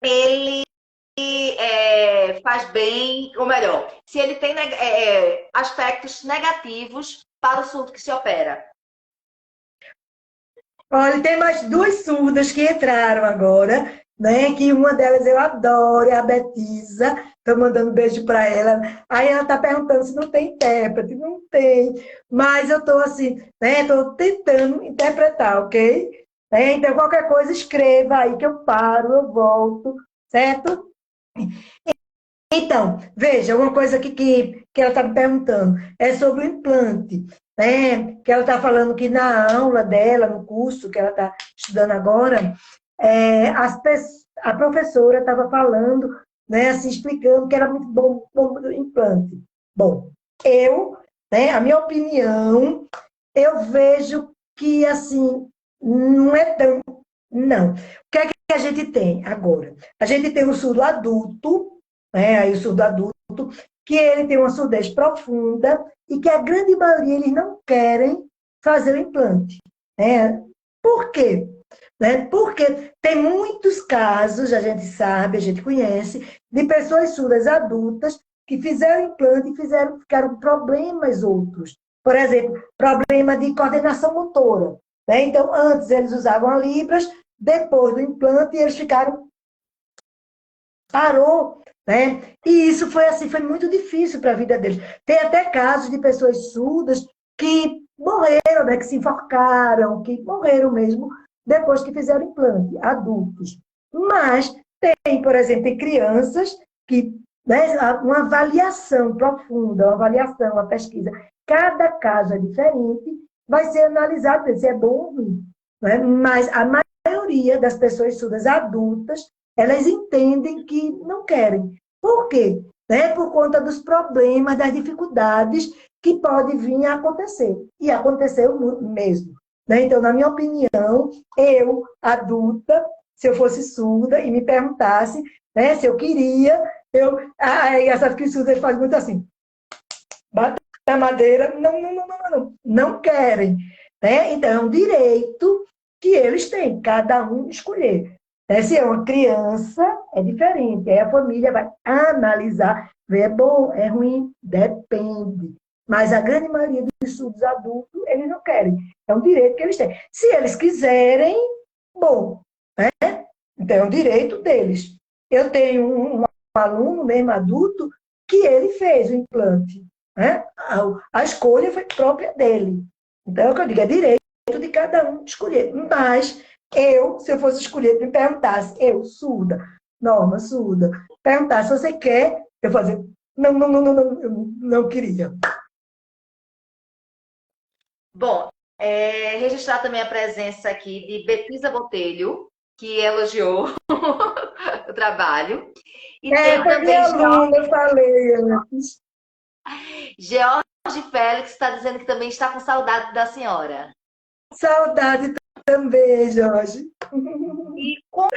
ele faz bem, ou melhor, se ele tem aspectos negativos para o surdo que se opera. Olha, tem mais duas surdas que entraram agora, né? Que uma delas eu adoro, é a Betisa. Estou mandando um beijo para ela. Aí ela está perguntando se não tem intérprete. Não tem. Mas eu estou assim, né? Estou tentando interpretar, ok? Então, qualquer coisa, escreva aí que eu paro, eu volto, certo? Então, veja, uma coisa que ela está me perguntando é sobre o implante, né? Que ela está falando que na aula dela, no curso que ela está estudando agora, a professora estava falando, né, assim, explicando que era muito bom o implante. Bom, né, a minha opinião, eu vejo que, assim, não é tão... Não. O que é que a gente tem agora? A gente tem o surdo adulto, né, aí o surdo adulto, que ele tem uma surdez profunda e que a grande maioria eles não querem fazer o implante. Né? Por quê? Né? Porque tem muitos casos, a gente sabe, a gente conhece, de pessoas surdas adultas que fizeram implante e ficaram com problemas outros. Por exemplo, problema de coordenação motora. Né? Então, antes eles usavam a Libras, depois do implante eles ficaram... Parou, né? E isso foi assim, foi muito difícil para a vida deles. Tem até casos de pessoas surdas que morreram, né? Que se enforcaram, que morreram mesmo depois que fizeram implante, adultos. Mas tem, por exemplo, tem crianças que, né, uma avaliação profunda, uma avaliação, uma pesquisa, cada caso é diferente, vai ser analisado se é bom ou ruim. Né? Mas a maioria das pessoas surdas adultas elas entendem que não querem. Por quê? Né? Por conta dos problemas, das dificuldades que podem vir a acontecer. E aconteceu mesmo. Né? Então, na minha opinião, eu, adulta, se eu fosse surda e me perguntasse, né, se eu queria, essas que surdas fazem muito assim, bate na madeira, não querem. Né? Então, é um direito que eles têm, cada um escolher. Se é uma criança, é diferente. Aí a família vai analisar, ver é bom, é ruim, depende. Mas a grande maioria dos surdos adultos, eles não querem. É um direito que eles têm. Se eles quiserem, bom. Né? Então, é um direito deles. Eu tenho um aluno, mesmo adulto, que ele fez o implante. Né? A escolha foi própria dele. Então, é o que eu digo, é direito de cada um escolher. Mas... se eu fosse escolher, me perguntasse, surda, Norma, surda, perguntasse se você quer, eu fazer, não queria. Bom, registrar também a presença aqui de Betisa Botelho, que elogiou o trabalho. E tem foi minha aluna, eu falei antes. George Félix está dizendo que também está com saudade da senhora. Saudade também, Jorge. E como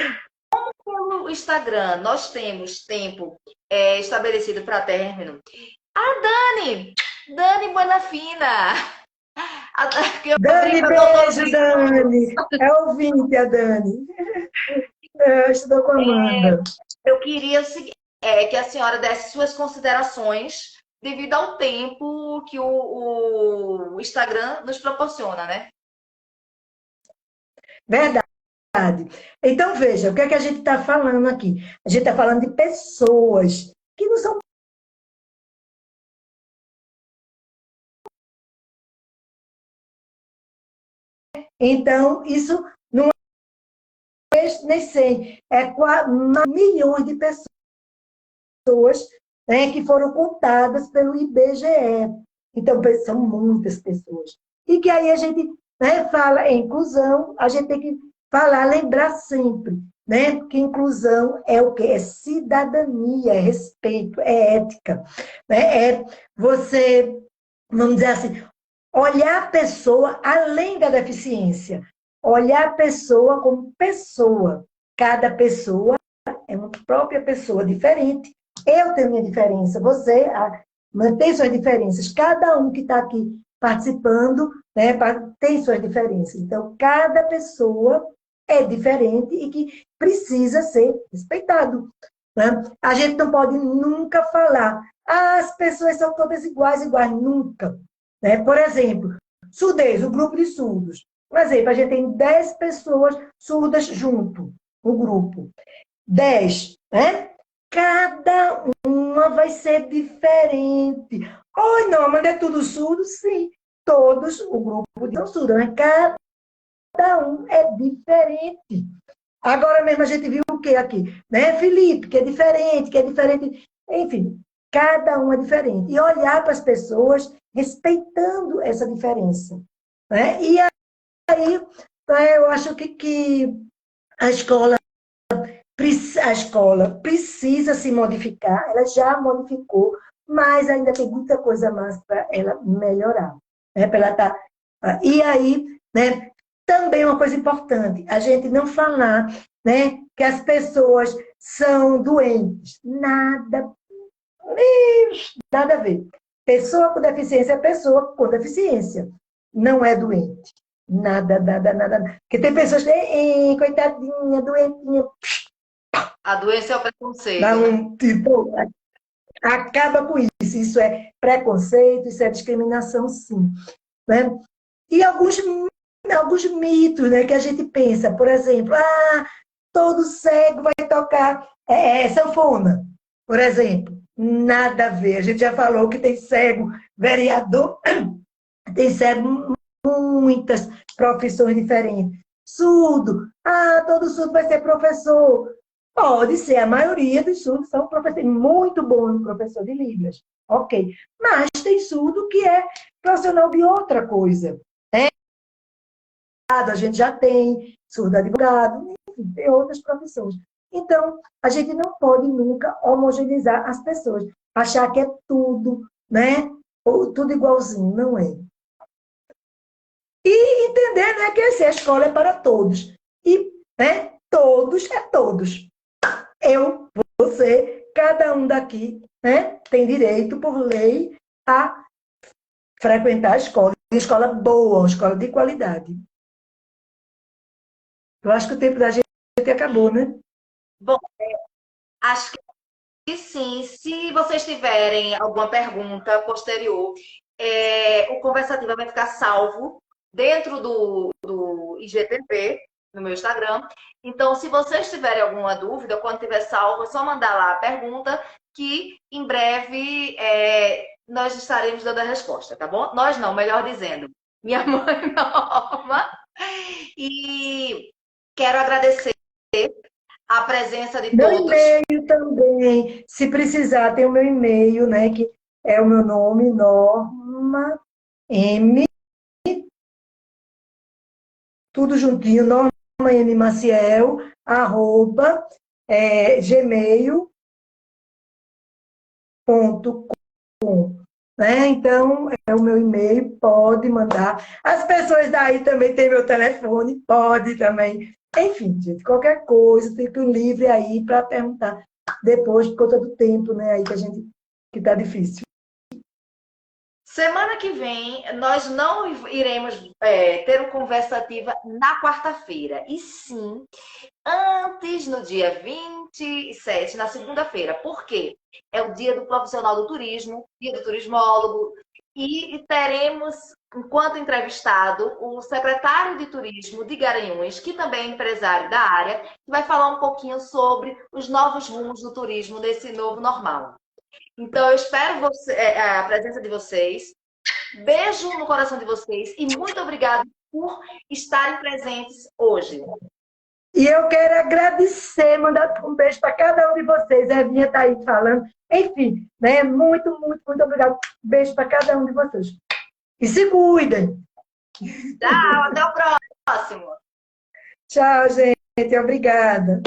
pelo Instagram nós temos tempo estabelecido para término, Dani Buenafina. Dani, beijo, Dani. É ouvinte a Dani. Eu estou com a Amanda. Eu queria que a senhora desse suas considerações devido ao tempo que o Instagram nos proporciona, né? Verdade. Então, veja, o que é que a gente está falando aqui? A gente está falando de pessoas que não são. Então, isso não é nem 100, é milhões de pessoas, né, que foram contadas pelo IBGE. Então, são muitas pessoas. E que aí a gente, né, fala em inclusão, a gente tem que falar, lembrar sempre, né, que inclusão é o quê? É cidadania, é respeito, é ética, né? É você, vamos dizer assim, olhar a pessoa além da deficiência, olhar a pessoa como pessoa. Cada pessoa é uma própria pessoa diferente. Eu tenho minha diferença, você mantém suas diferenças. Cada um que está aqui participando, né, tem suas diferenças. Então, cada pessoa é diferente e que precisa ser respeitado. Né? A gente não pode nunca falar, as pessoas são todas iguais, iguais, nunca. Né? Por exemplo, surdez, o grupo de surdos. Por exemplo, a gente tem 10 pessoas surdas junto, no grupo. 10, né? Cada uma vai ser diferente. Oi, não, mas é tudo surdo? Sim. Todos, o grupo de surdo, né? Cada um é diferente. Agora mesmo a gente viu o que aqui? Né, Felipe, que é diferente, que é diferente. Enfim, cada um é diferente. E olhar para as pessoas respeitando essa diferença. Né? E aí, né, eu acho que a escola precisa se modificar, ela já modificou, mas ainda tem muita coisa mais para ela melhorar. Né? Para ela tá... E aí, né, também uma coisa importante, a gente não falar, né, que as pessoas são doentes. Nada a ver. Pessoa com deficiência é pessoa com deficiência. Não é doente. Nada. Porque tem pessoas que, coitadinha, doentinha, A doença é o dá preconceito, né? um tipo, acaba com isso. Isso é preconceito, isso é discriminação, sim. Né? E alguns mitos, né, que a gente pensa, por exemplo, todo cego vai tocar sanfona, por exemplo. Nada a ver. A gente já falou que tem cego vereador, tem cego muitas profissões diferentes. Surdo, todo surdo vai ser professor. Pode ser, a maioria dos surdos são professores, muito bons professor de Libras, ok. Mas tem surdo que é profissional de outra coisa. A gente já tem surdo advogado, enfim, tem outras profissões. Então, a gente não pode nunca homogeneizar as pessoas, achar que é tudo, né? Ou tudo igualzinho, não é. E entender, né, que a escola é para todos. E, né, todos é todos. Eu, você, cada um daqui, né, tem direito, por lei, a frequentar a escola. Uma escola boa, uma escola de qualidade. Eu acho que o tempo da gente acabou, né? Bom, acho que sim. Se vocês tiverem alguma pergunta posterior, o Conversativa vai ficar salvo dentro do IGTV, no meu Instagram. Então, se vocês tiverem alguma dúvida, quando tiver salvo, é só mandar lá a pergunta, que em breve nós estaremos dando a resposta, tá bom? Nós não, melhor dizendo, minha mãe Norma. E quero agradecer a presença de Meu todos. e-mail também, se precisar, tem o meu e-mail, né? Que é o meu nome, Norma M, tudo juntinho, Norma M Maciel, @ gmail.com. Né? Então, é o meu e-mail, pode mandar. As pessoas daí também têm meu telefone, pode também. Enfim, gente, qualquer coisa, fico livre aí para perguntar depois, por conta do tempo, né? Aí que a gente que tá difícil. Semana que vem, nós não iremos ter uma conversativa na quarta-feira, e sim antes, no dia 27, na segunda-feira. Por quê? É o dia do profissional do turismo, dia do turismólogo, e teremos, enquanto entrevistado, o secretário de turismo de Garanhuns, que também é empresário da área, que vai falar um pouquinho sobre os novos rumos do turismo nesse novo normal. Então, eu espero a presença de vocês. Beijo no coração de vocês e muito obrigada por estarem presentes hoje. E eu quero agradecer, mandar um beijo para cada um de vocês. A Evinha está aí falando. Enfim, né? Muito, muito, muito obrigada. Beijo para cada um de vocês. E se cuidem. Tchau, até o próximo. Tchau, gente. Obrigada.